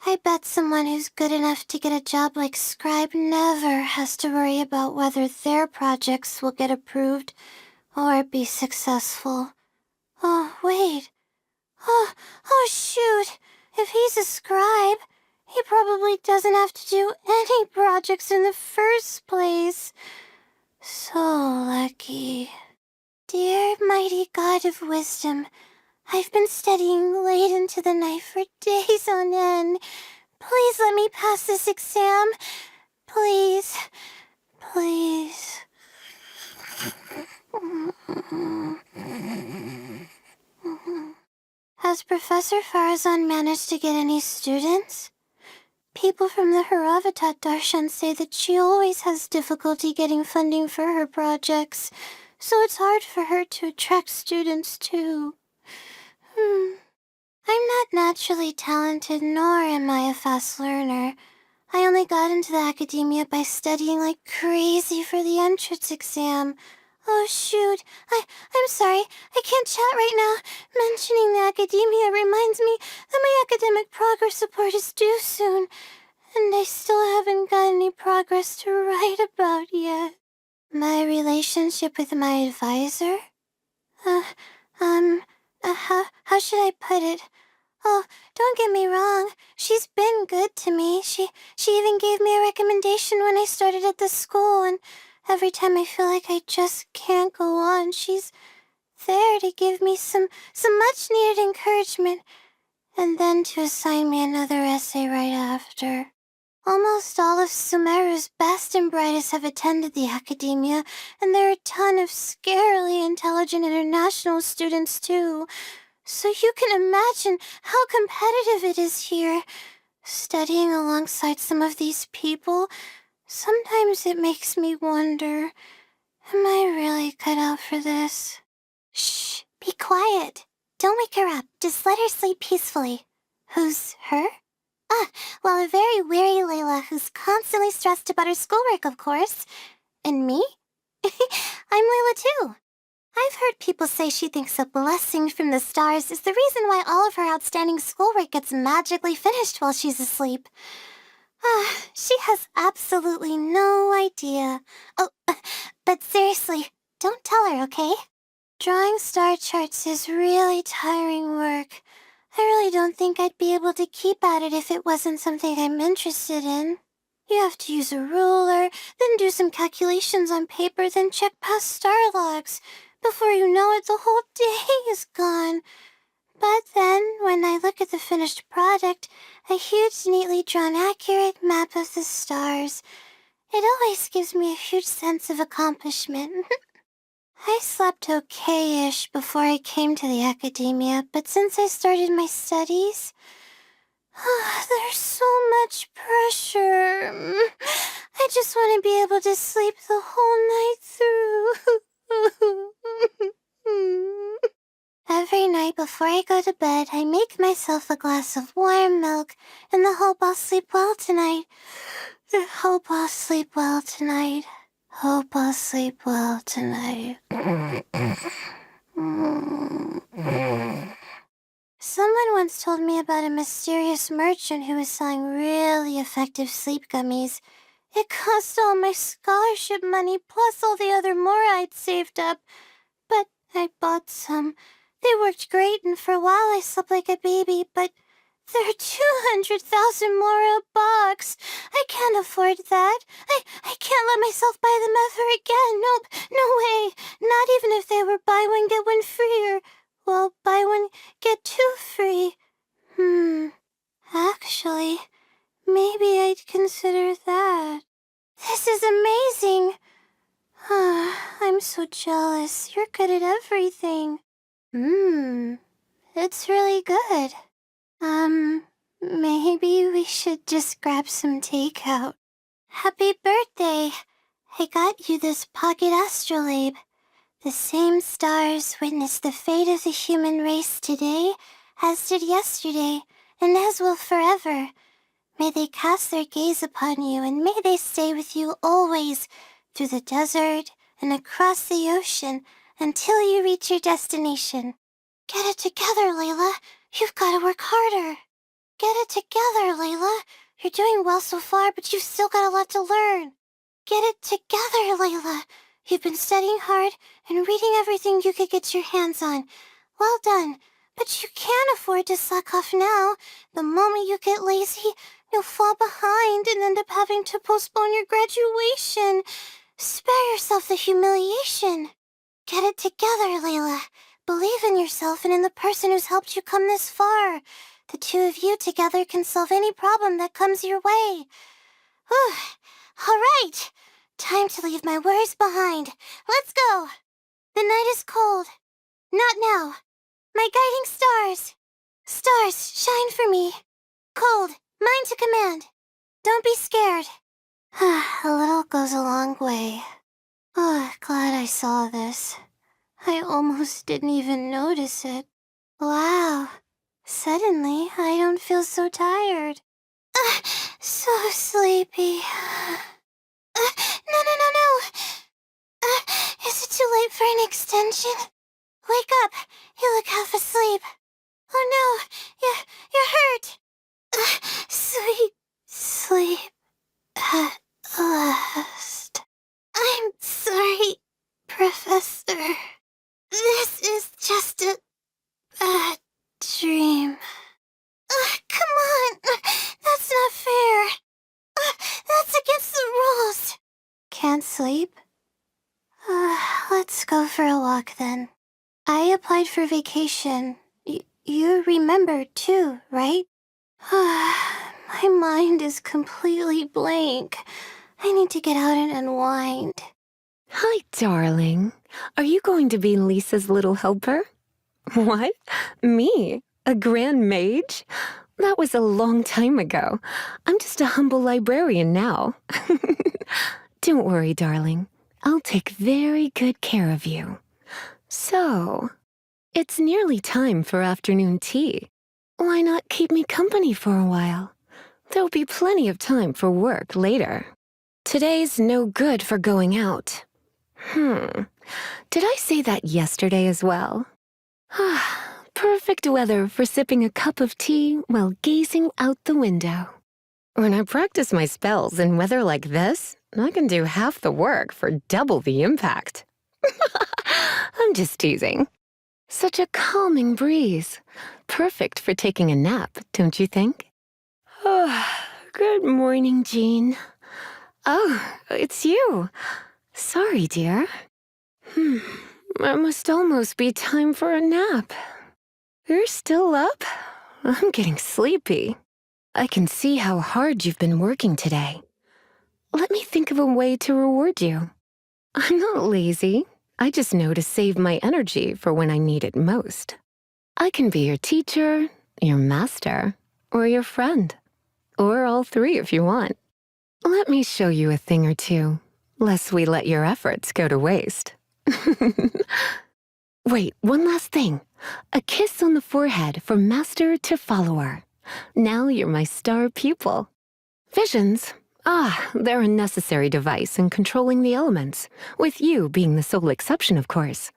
I bet someone who's good enough to get a job like scribe never has to worry about whether their projects will get approved or be successful. Oh, wait. Oh, shoot. If he's a scribe, he probably doesn't have to do any projects in the first place. So lucky. Dear mighty God of wisdom, I've been studying late into the night for days on end. Please let me pass this exam. Please. Please. Has Professor Farazan managed to get any students? People from the Haravatat Darshan say that she always has difficulty getting funding for her projects, so it's hard for her to attract students too. I'm not naturally talented, nor am I a fast learner. I only got into the academia by studying like crazy for the entrance exam. Oh, shoot. I'm sorry. I can't chat right now. Mentioning the academia reminds me that my academic progress report is due soon, and I still haven't got any progress to write about yet. My relationship with my advisor? How should I put it? Oh, don't get me wrong. She's been good to me. She even gave me a recommendation when I started at the school, and every time I feel like I just can't go on, she's there to give me some much-needed encouragement, and then to assign me another essay right after. Almost all of Sumeru's best and brightest have attended the academia, and there are a ton of scarily intelligent international students too. So you can imagine how competitive it is here. Studying alongside some of these people, sometimes it makes me wonder, am I really cut out for this? Shh, be quiet. Don't wake her up. Just let her sleep peacefully. Who's her? Well, a very weary Layla who's constantly stressed about her schoolwork, of course. And me? I'm Layla too. I've heard people say she thinks a blessing from the stars is the reason why all of her outstanding schoolwork gets magically finished while she's asleep. She has absolutely no idea. Oh, but seriously, don't tell her, okay? Drawing star charts is really tiring work. I really don't think I'd be able to keep at it if it wasn't something I'm interested in. You have to use a ruler, then do some calculations on paper, then check past star logs. Before you know it, the whole day is gone. But then, when I look at the finished product, a huge, neatly drawn, accurate map of the stars, it always gives me a huge sense of accomplishment. I slept okay-ish before I came to the academia, but since I started my studies, there's so much pressure. I just want to be able to sleep the whole night through. Every night before I go to bed, I make myself a glass of warm milk in the hope I'll sleep well tonight. I hope I'll sleep well tonight. Hope I'll sleep well tonight. Someone once told me about a mysterious merchant who was selling really effective sleep gummies. It cost all my scholarship money plus all the other more I'd saved up. But I bought some. They worked great, and for a while I slept like a baby, but they're 200,000 more a box. I can't afford that. I can't let myself buy them ever again. Nope, no way. Not even if they were buy one, get one free, or, well, buy one, get two free. Actually, maybe I'd consider that. This is amazing. I'm so jealous. You're good at everything. It's really good. Maybe we should just grab some takeout. Happy birthday! I got you this pocket astrolabe. The same stars witnessed the fate of the human race today, as did yesterday, and as will forever. May they cast their gaze upon you, and may they stay with you always, through the desert and across the ocean, until you reach your destination. Get it together, Layla. You've got to work harder. Get it together, Layla. You're doing well so far, but you've still got a lot to learn. Get it together, Layla. You've been studying hard and reading everything you could get your hands on. Well done. But you can't afford to slack off now. The moment you get lazy, you'll fall behind and end up having to postpone your graduation. Spare yourself the humiliation. Get it together, Layla. Believe in yourself and in the person who's helped you come this far. The two of you together can solve any problem that comes your way. Whew. All right. Time to leave my worries behind. Let's go. The night is cold. Not now. My guiding stars. Stars, shine for me. Cold, mine to command. Don't be scared. A little goes a long way. Oh, glad I saw this. I almost didn't even notice it. Wow. Suddenly, I don't feel so tired. So sleepy. No. Is it too late for an extension? Wake up. You look half asleep. Oh no, you're hurt. Sweet sleep at last. I'm sorry, Professor. This is just a bad dream. Come on. That's not fair. That's against the rules. Can't sleep? Let's go for a walk then. I applied for vacation. You remember too, right? My mind is completely blank. I need to get out and unwind. Hi, darling. Are you going to be Lisa's little helper? What? Me? A grand mage? That was a long time ago. I'm just a humble librarian now. Don't worry, darling. I'll take very good care of you. So, it's nearly time for afternoon tea. Why not keep me company for a while? There'll be plenty of time for work later. Today's no good for going out. Did I say that yesterday as well? Perfect weather for sipping a cup of tea while gazing out the window. When I practice my spells in weather like this, I can do half the work for double the impact. I'm just teasing. Such a calming breeze. Perfect for taking a nap, don't you think? Good morning, Jean. Oh, it's you. Sorry, dear. It must almost be time for a nap. You're still up? I'm getting sleepy. I can see how hard you've been working today. Let me think of a way to reward you. I'm not lazy. I just know to save my energy for when I need it most. I can be your teacher, your master, or your friend. Or all three if you want. Let me show you a thing or two, lest we let your efforts go to waste. Wait, one last thing. A kiss on the forehead from master to follower. Now you're my star pupil. Visions. They're a necessary device in controlling the elements, with you being the sole exception, of course.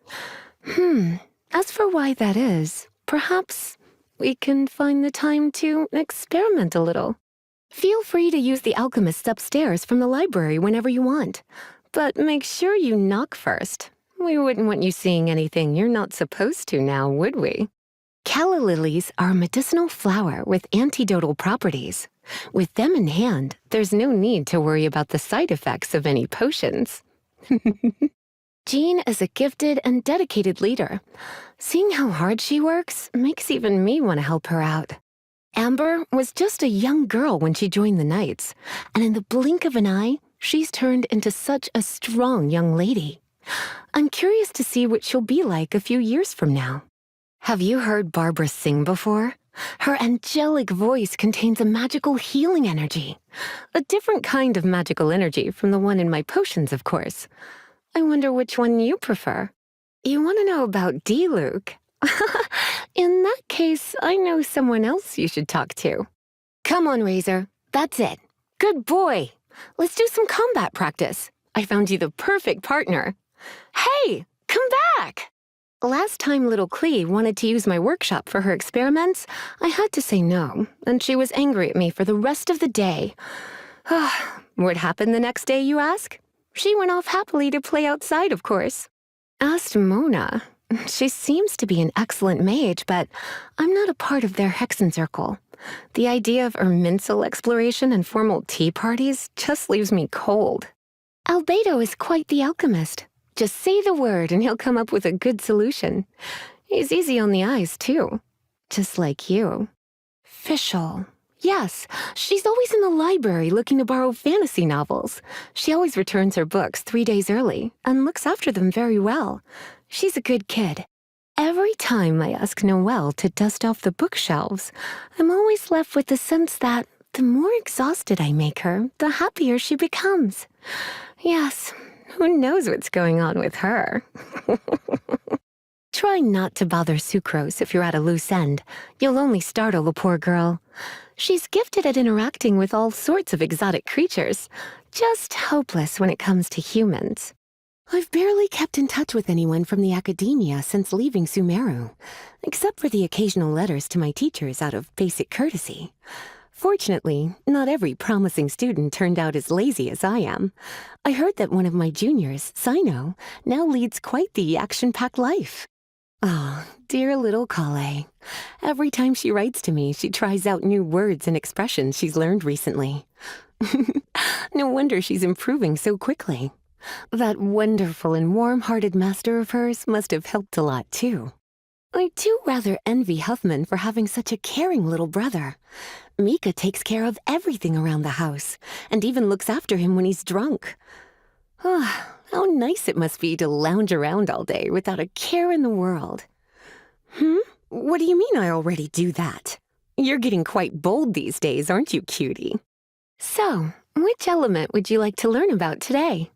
As for why that is, perhaps we can find the time to experiment a little. Feel free to use the alchemists upstairs from the library whenever you want, but make sure you knock first. We wouldn't want you seeing anything you're not supposed to now, would we? Calla lilies are a medicinal flower with antidotal properties. With them in hand, there's no need to worry about the side effects of any potions. Jean is a gifted and dedicated leader. Seeing how hard she works makes even me want to help her out. Amber was just a young girl when she joined the Knights, and in the blink of an eye, she's turned into such a strong young lady. I'm curious to see what she'll be like a few years from now. Have you heard Barbara sing before? Her angelic voice contains a magical healing energy. A different kind of magical energy from the one in my potions, of course. I wonder which one you prefer. You want to know about D-Luke? In that case, I know someone else you should talk to. Come on, Razor. That's it. Good boy. Let's do some combat practice. I found you the perfect partner. Hey, come back! Last time little Clee wanted to use my workshop for her experiments, I had to say no, and she was angry at me for the rest of the day. What happened the next day, you ask? She went off happily to play outside, of course. Asked Mona. She seems to be an excellent mage, but I'm not a part of their Hexen Circle. The idea of Erminsel exploration and formal tea parties just leaves me cold. Albedo is quite the alchemist. Just say the word and he'll come up with a good solution. He's easy on the eyes, too. Just like you. Fischl. Yes, she's always in the library looking to borrow fantasy novels. She always returns her books 3 days early and looks after them very well. She's a good kid. Every time I ask Noelle to dust off the bookshelves, I'm always left with the sense that the more exhausted I make her, the happier she becomes. Yes, who knows what's going on with her? Try not to bother Sucrose if you're at a loose end. You'll only startle the poor girl. She's gifted at interacting with all sorts of exotic creatures, just hopeless when it comes to humans. I've barely kept in touch with anyone from the academia since leaving Sumeru, except for the occasional letters to my teachers out of basic courtesy. Fortunately, not every promising student turned out as lazy as I am. I heard that one of my juniors, Sino, now leads quite the action-packed life. Oh, dear little Kale. Every time she writes to me, she tries out new words and expressions she's learned recently. No wonder she's improving so quickly. That wonderful and warm-hearted master of hers must have helped a lot, too. I do rather envy Huffman for having such a caring little brother. Mika takes care of everything around the house, and even looks after him when he's drunk. Ah, how nice it must be to lounge around all day without a care in the world. What do you mean I already do that? You're getting quite bold these days, aren't you, cutie? So, which element would you like to learn about today?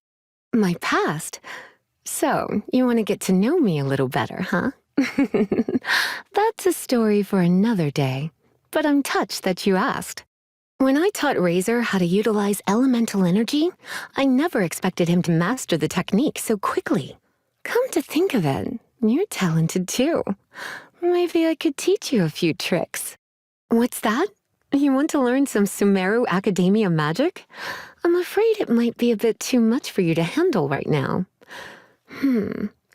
My past? So, you want to get to know me a little better, huh? That's a story for another day, but I'm touched that you asked. When I taught Razor how to utilize elemental energy, I never expected him to master the technique so quickly. Come to think of it, you're talented too. Maybe I could teach you a few tricks. What's that? You want to learn some Sumeru Academia magic? I'm afraid it might be a bit too much for you to handle right now.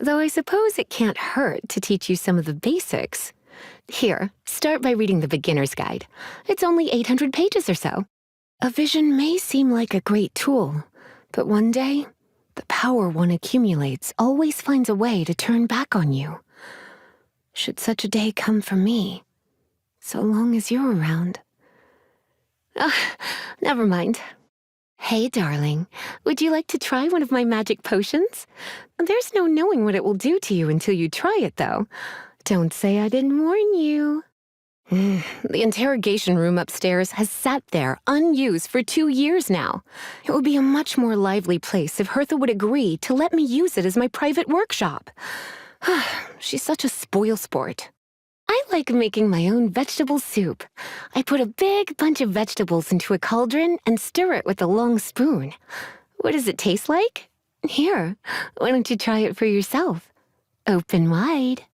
Though I suppose it can't hurt to teach you some of the basics. Here, start by reading the beginner's guide. It's only 800 pages or so. A vision may seem like a great tool, but one day, the power one accumulates always finds a way to turn back on you. Should such a day come for me, so long as you're around. Never mind. Hey, darling, would you like to try one of my magic potions? There's no knowing what it will do to you until you try it, though. Don't say I didn't warn you. The interrogation room upstairs has sat there unused for 2 years now. It would be a much more lively place if Hertha would agree to let me use it as my private workshop. She's such a spoilsport. I like making my own vegetable soup. I put a big bunch of vegetables into a cauldron and stir it with a long spoon. What does it taste like? Here, why don't you try it for yourself? Open wide.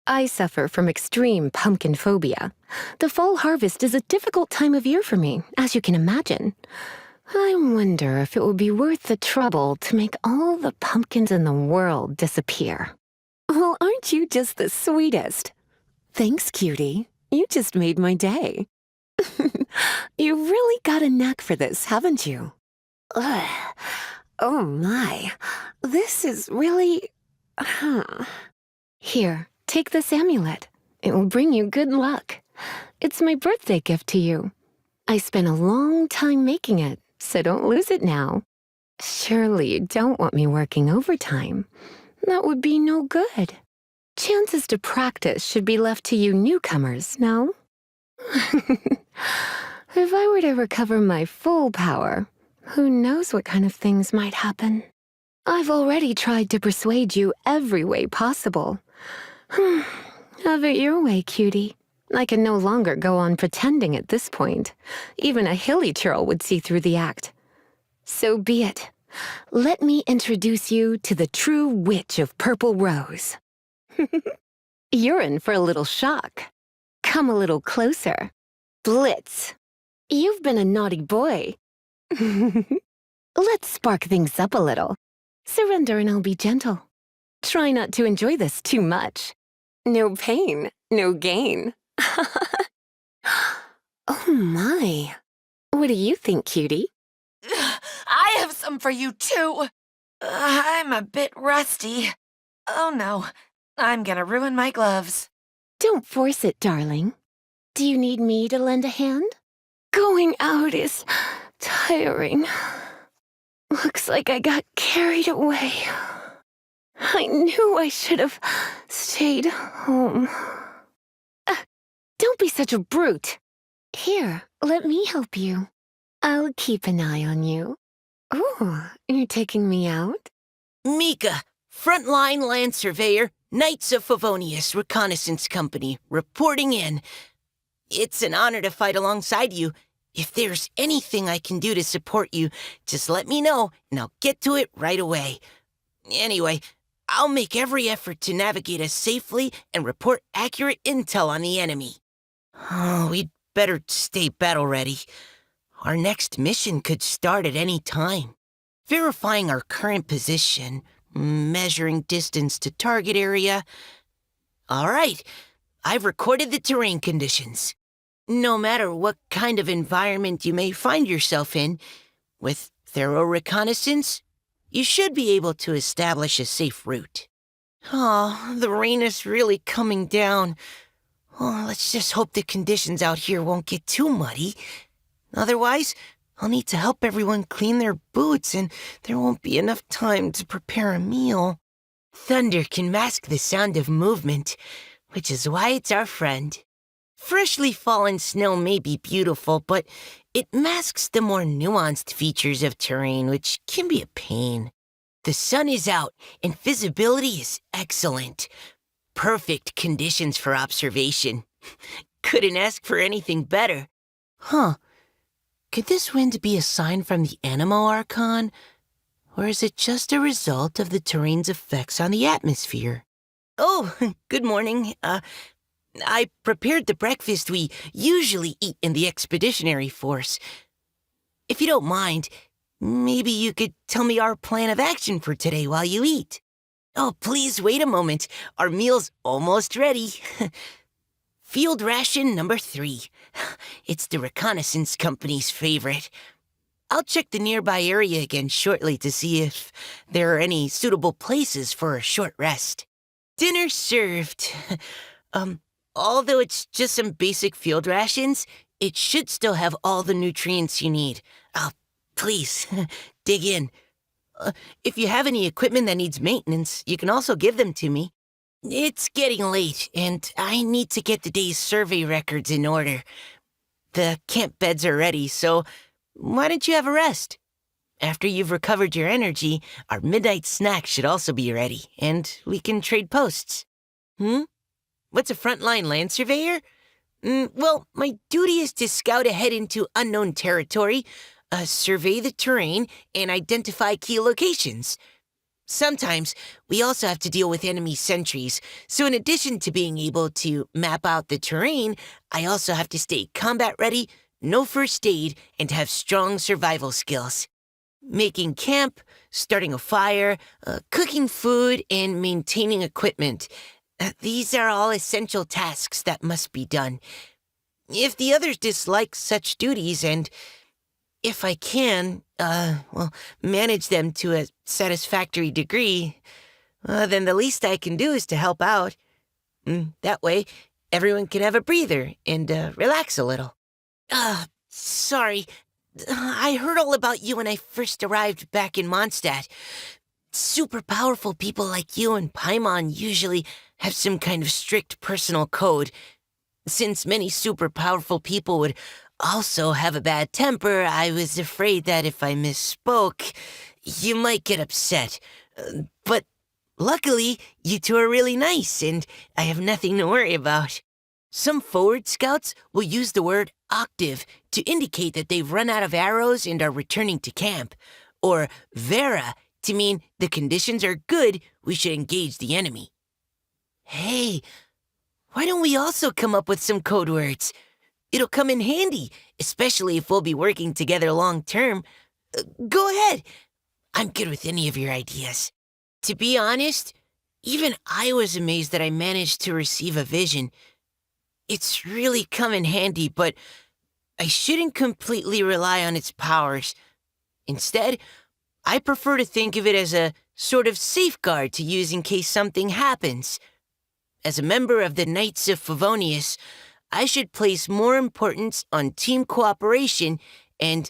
I suffer from extreme pumpkin phobia. The fall harvest is a difficult time of year for me, as you can imagine. I wonder if it would be worth the trouble to make all the pumpkins in the world disappear. Well, aren't you just the sweetest? Thanks, cutie. You just made my day. You've really got a knack for this, haven't you? Ugh. Oh my. This is really... Here, take this amulet. It will bring you good luck. It's my birthday gift to you. I spent a long time making it, so don't lose it now. Surely you don't want me working overtime. That would be no good. Chances to practice should be left to you newcomers, no? If I were to recover my full power, who knows what kind of things might happen. I've already tried to persuade you every way possible. Have it your way, cutie. I can no longer go on pretending at this point. Even a hilly churl would see through the act. So be it. Let me introduce you to the true witch of Purple Rose. You're in for a little shock. Come a little closer. Blitz. You've been a naughty boy. Let's spark things up a little. Surrender and I'll be gentle. Try not to enjoy this too much. No pain, no gain. Oh my. What do you think, cutie? I have some for you, too. I'm a bit rusty. Oh, no. I'm gonna ruin my gloves. Don't force it, darling. Do you need me to lend a hand? Going out is tiring. Looks like I got carried away. I knew I should have stayed home. Don't be such a brute. Here, let me help you. I'll keep an eye on you. Oh, you're taking me out? Mika, frontline land surveyor, Knights of Favonius Reconnaissance Company, reporting in. It's an honor to fight alongside you. If there's anything I can do to support you, just let me know, and I'll get to it right away. Anyway, I'll make every effort to navigate us safely and report accurate intel on the enemy. Oh, we'd better stay battle-ready. Our next mission could start at any time. Verifying our current position, measuring distance to target area. All right, I've recorded the terrain conditions. No matter what kind of environment you may find yourself in, with thorough reconnaissance, you should be able to establish a safe route. Oh, the rain is really coming down. Oh, let's just hope the conditions out here won't get too muddy. Otherwise, I'll need to help everyone clean their boots, and there won't be enough time to prepare a meal. Thunder can mask the sound of movement, which is why it's our friend. Freshly fallen snow may be beautiful, but it masks the more nuanced features of terrain, which can be a pain. The sun is out, and visibility is excellent. Perfect conditions for observation. Couldn't ask for anything better. Huh. Could this wind be a sign from the Animo Archon? Or is it just a result of the terrain's effects on the atmosphere? Oh, good morning. I prepared the breakfast we usually eat in the expeditionary force. If you don't mind, maybe you could tell me our plan of action for today while you eat. Oh, please wait a moment. Our meal's almost ready. Field ration number 3. It's the Reconnaissance Company's favorite. I'll check the nearby area again shortly to see if there are any suitable places for a short rest. Dinner served. Although it's just some basic field rations, it should still have all the nutrients you need. Please, dig in. If you have any equipment that needs maintenance, you can also give them to me. It's getting late, and I need to get the day's survey records in order. The camp beds are ready, so why don't you have a rest? After you've recovered your energy, our midnight snack should also be ready, and we can trade posts. What's a frontline land surveyor? Well, my duty is to scout ahead into unknown territory, survey the terrain, and identify key locations. Sometimes, we also have to deal with enemy sentries, so in addition to being able to map out the terrain, I also have to stay combat ready, know first aid, and have strong survival skills. Making camp, starting a fire, cooking food, and maintaining equipment. These are all essential tasks that must be done. If the others dislike such duties, and if I can, manage them to a satisfactory degree, then the least I can do is to help out. That way, everyone can have a breather and relax a little. Sorry. I heard all about you when I first arrived back in Mondstadt. Super powerful people like you and Paimon usually have some kind of strict personal code. Since many super powerful people would also have a bad temper, I was afraid that if I misspoke, you might get upset. But luckily, you two are really nice, and I have nothing to worry about. Some forward scouts will use the word octave to indicate that they've run out of arrows and are returning to camp, or vera to mean the conditions are good, we should engage the enemy. Hey, why don't we also come up with some code words? It'll come in handy, especially if we'll be working together long term. Go ahead. I'm good with any of your ideas. To be honest, even I was amazed that I managed to receive a vision. It's really come in handy, but I shouldn't completely rely on its powers. Instead, I prefer to think of it as a sort of safeguard to use in case something happens. As a member of the Knights of Favonius, I should place more importance on team cooperation and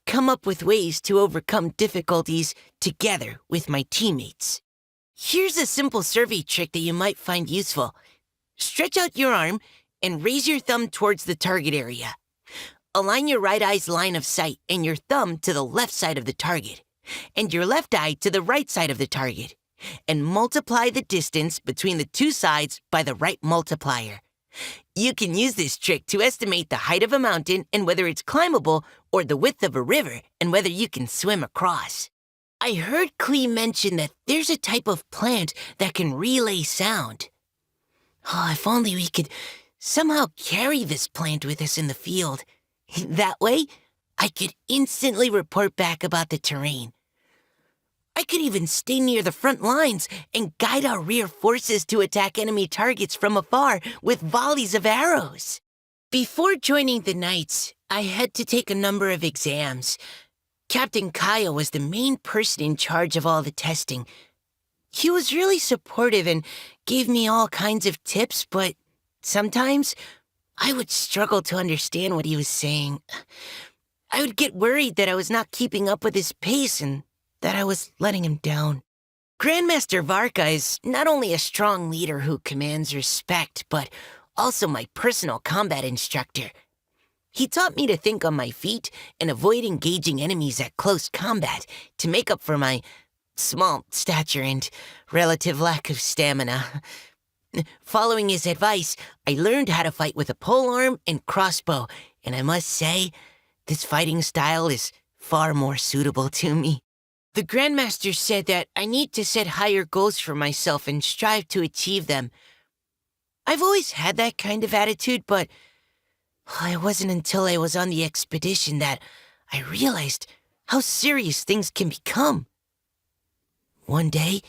come up with ways to overcome difficulties together with my teammates. Here's a simple survey trick that you might find useful. Stretch out your arm and raise your thumb towards the target area. Align your right eye's line of sight and your thumb to the left side of the target, and your left eye to the right side of the target, and multiply the distance between the two sides by the right multiplier. You can use this trick to estimate the height of a mountain and whether it's climbable, or the width of a river and whether you can swim across. I heard Klee mention that there's a type of plant that can relay sound. Oh, if only we could somehow carry this plant with us in the field. That way, I could instantly report back about the terrain. I could even stay near the front lines and guide our rear forces to attack enemy targets from afar with volleys of arrows. Before joining the Knights, I had to take a number of exams. Captain Kaya was the main person in charge of all the testing. He was really supportive and gave me all kinds of tips, but sometimes I would struggle to understand what he was saying. I would get worried that I was not keeping up with his pace and that I was letting him down. Grandmaster Varka is not only a strong leader who commands respect, but also my personal combat instructor. He taught me to think on my feet and avoid engaging enemies at close combat to make up for my small stature and relative lack of stamina. Following his advice, I learned how to fight with a polearm and crossbow, and I must say, this fighting style is far more suitable to me. The Grandmaster said that I need to set higher goals for myself and strive to achieve them. I've always had that kind of attitude, but it wasn't until I was on the expedition that I realized how serious things can become. One day,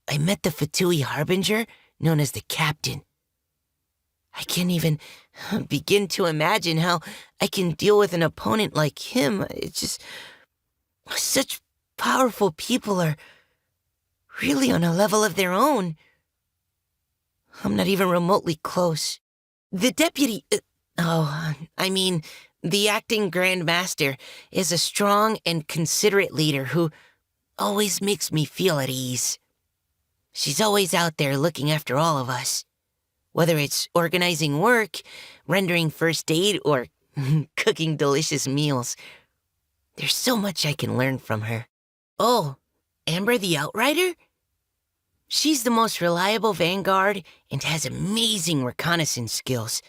I met the Fatui Harbinger, known as the Captain. I can't even begin to imagine how I can deal with an opponent like him. It's just such powerful people are really on a level of their own. I'm not even remotely close. The deputy... the acting Grand Master is a strong and considerate leader who always makes me feel at ease. She's always out there looking after all of us. Whether it's organizing work, rendering first aid, or cooking delicious meals. There's so much I can learn from her. Oh, Amber the Outrider? She's the most reliable vanguard and has amazing reconnaissance skills.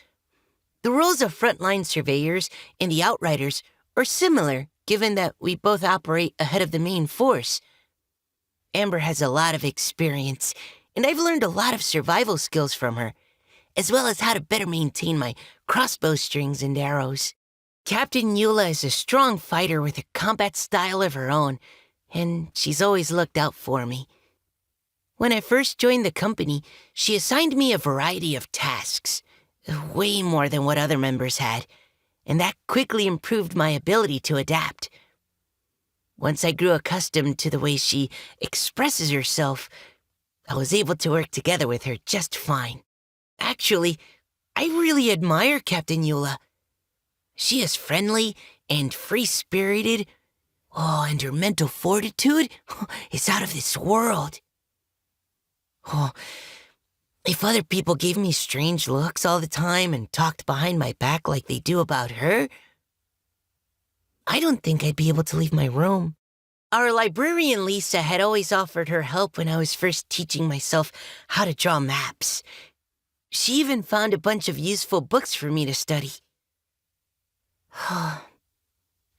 The roles of frontline surveyors and the Outriders are similar, given that we both operate ahead of the main force. Amber has a lot of experience, and I've learned a lot of survival skills from her, as well as how to better maintain my crossbow strings and arrows. Captain Eula is a strong fighter with a combat style of her own, and she's always looked out for me. When I first joined the company, she assigned me a variety of tasks, way more than what other members had, and that quickly improved my ability to adapt. Once I grew accustomed to the way she expresses herself, I was able to work together with her just fine. Actually, I really admire Captain Eula. She is friendly and free-spirited. Oh, and her mental fortitude is out of this world. Oh, If other people gave me strange looks all the time and talked behind my back like they do about her, I don't think I'd be able to leave my room. Our librarian Lisa had always offered her help when I was first teaching myself how to draw maps. She even found a bunch of useful books for me to study.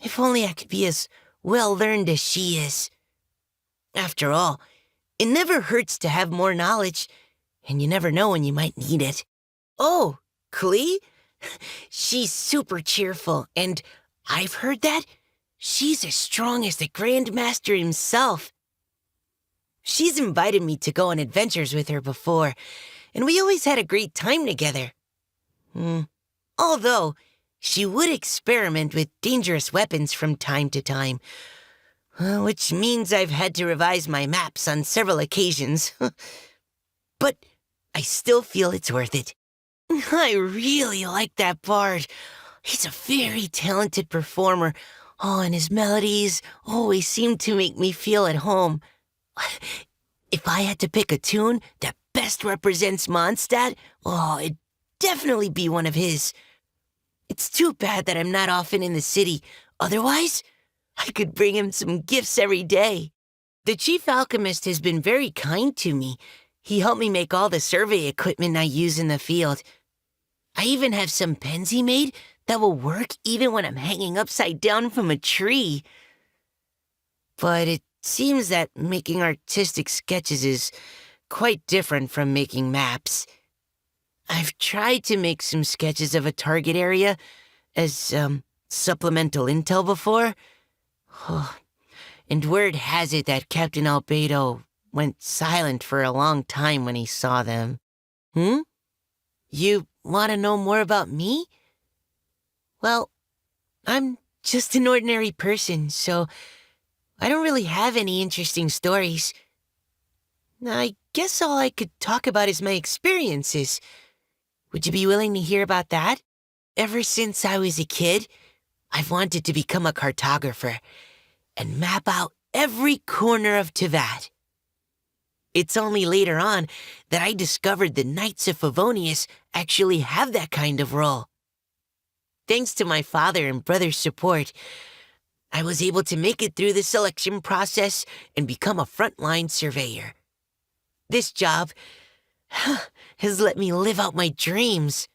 If only I could be as well-learned as she is. After all, it never hurts to have more knowledge, and you never know when you might need it. Oh, Klee? She's super cheerful, and I've heard that she's as strong as the Grand Master himself. She's invited me to go on adventures with her before, and we always had a great time together. Although, she would experiment with dangerous weapons from time to time, which means I've had to revise my maps on several occasions. But I still feel it's worth it. I really like that bard. He's a very talented performer. Oh, and his melodies always seem to make me feel at home. If I had to pick a tune that best represents Mondstadt, it'd definitely be one of his. It's too bad that I'm not often in the city. Otherwise, I could bring him some gifts every day. The chief alchemist has been very kind to me. He helped me make all the survey equipment I use in the field. I even have some pens he made that will work even when I'm hanging upside down from a tree. But it seems that making artistic sketches is quite different from making maps. I've tried to make some sketches of a target area as supplemental intel before. And word has it that Captain Albedo went silent for a long time when he saw them. You want to know more about me? Well, I'm just an ordinary person, so I don't really have any interesting stories. I guess all I could talk about is my experiences. Would you be willing to hear about that? Ever since I was a kid, I've wanted to become a cartographer and map out every corner of Teyvat. It's only later on that I discovered the Knights of Favonius actually have that kind of role. Thanks to my father and brother's support, I was able to make it through the selection process and become a frontline surveyor. This job has let me live out my dreams,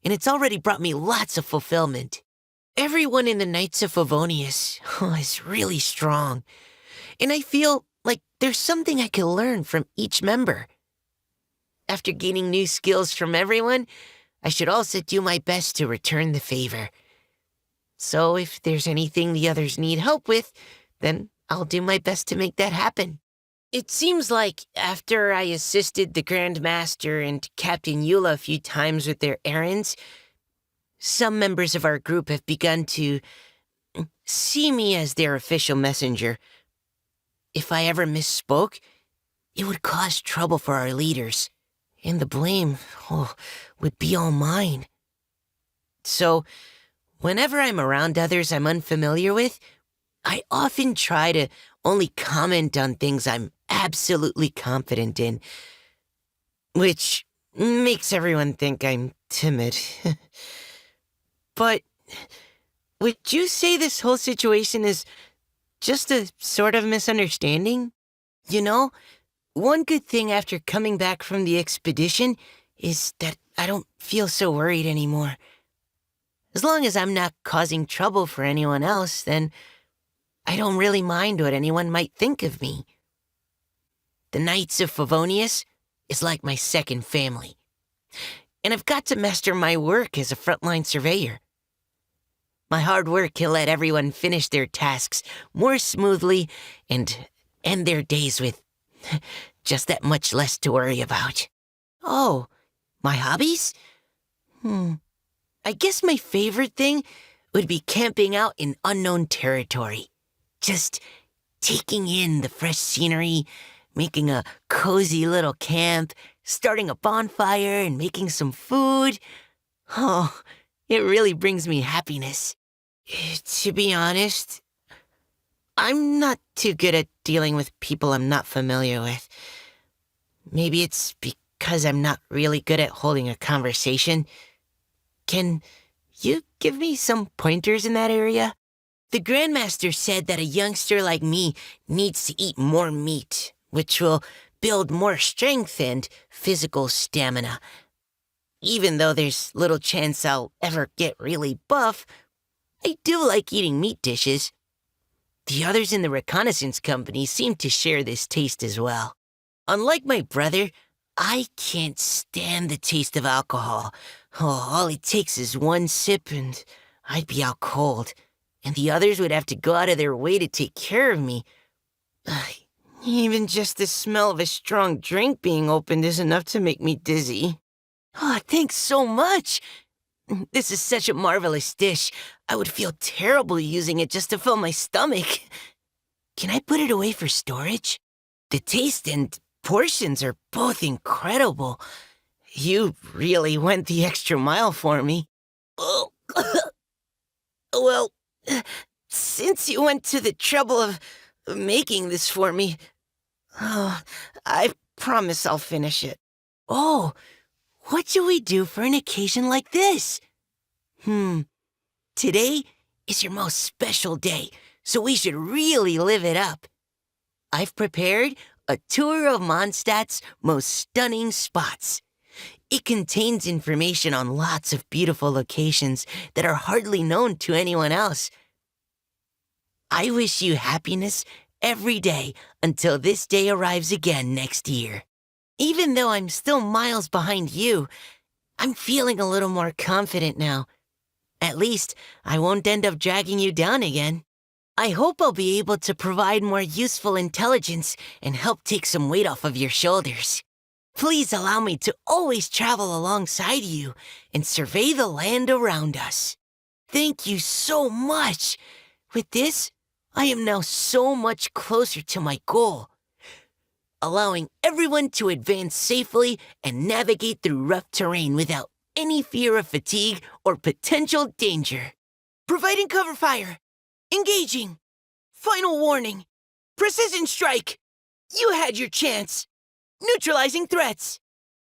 and it's already brought me lots of fulfillment. Everyone in the Knights of Favonius is really strong, and I feel like there's something I can learn from each member. After gaining new skills from everyone, I should also do my best to return the favor. So if there's anything the others need help with, then I'll do my best to make that happen. It seems like after I assisted the Grand Master and Captain Eula a few times with their errands, some members of our group have begun to see me as their official messenger. If I ever misspoke, it would cause trouble for our leaders, and the blame would be all mine. So, whenever I'm around others I'm unfamiliar with, I often try to only comment on things I'm absolutely confident in, which makes everyone think I'm timid. But would you say this whole situation is just a sort of misunderstanding? You know, one good thing after coming back from the expedition is that I don't feel so worried anymore. As long as I'm not causing trouble for anyone else, then I don't really mind what anyone might think of me. The Knights of Favonius is like my second family, and I've got to master my work as a frontline surveyor. My hard work can let everyone finish their tasks more smoothly and end their days with just that much less to worry about. Oh, my hobbies? I guess my favorite thing would be camping out in unknown territory. Just taking in the fresh scenery, making a cozy little camp, starting a bonfire and making some food. Oh, it really brings me happiness. To be honest, I'm not too good at dealing with people I'm not familiar with. Maybe it's because I'm not really good at holding a conversation. Can you give me some pointers in that area? The Grandmaster said that a youngster like me needs to eat more meat, which will build more strength and physical stamina. Even though there's little chance I'll ever get really buff, I do like eating meat dishes. The others in the reconnaissance company seem to share this taste as well. Unlike my brother, I can't stand the taste of alcohol. Oh, all it takes is one sip and I'd be out cold. And the others would have to go out of their way to take care of me. Even just the smell of a strong drink being opened is enough to make me dizzy. Oh, thanks so much. This is such a marvelous dish. I would feel terrible using it just to fill my stomach. Can I put it away for storage? The taste and portions are both incredible. You really went the extra mile for me. Oh, well, since you went to the trouble of making this for me, I promise I'll finish it. Oh, what should we do for an occasion like this? Today is your most special day, so we should really live it up. I've prepared a tour of Mondstadt's most stunning spots. It contains information on lots of beautiful locations that are hardly known to anyone else. I wish you happiness every day until this day arrives again next year. Even though I'm still miles behind you, I'm feeling a little more confident now. At least, I won't end up dragging you down again. I hope I'll be able to provide more useful intelligence and help take some weight off of your shoulders. Please allow me to always travel alongside you and survey the land around us. Thank you so much. With this, I am now so much closer to my goal, allowing everyone to advance safely and navigate through rough terrain without any fear of fatigue or potential danger. Providing cover fire. Engaging. Final warning. Precision strike. You had your chance. Neutralizing threats.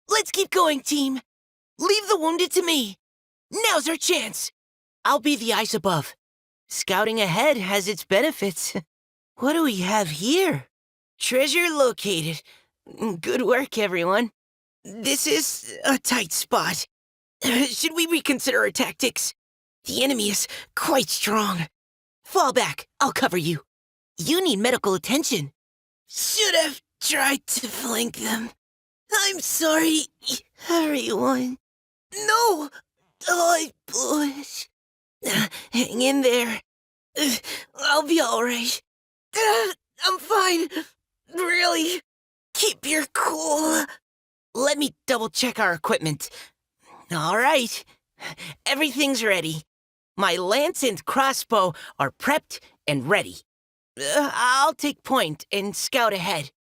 Let's keep going, team. Leave the wounded to me. Now's our chance. I'll be the eyes above. Scouting ahead has its benefits. What do we have here? Treasure located. Good work, everyone. This is a tight spot. Should we reconsider our tactics? The enemy is quite strong. Fall back. I'll cover you. You need medical attention. Should have tried to flank them. I'm sorry, everyone. No! Oh, I blew it. Hang in there. I'll be all right. I'm fine. Really. Keep your cool. Let me double-check our equipment. All right. Everything's ready. My lance and crossbow are prepped and ready. I'll take point and scout ahead.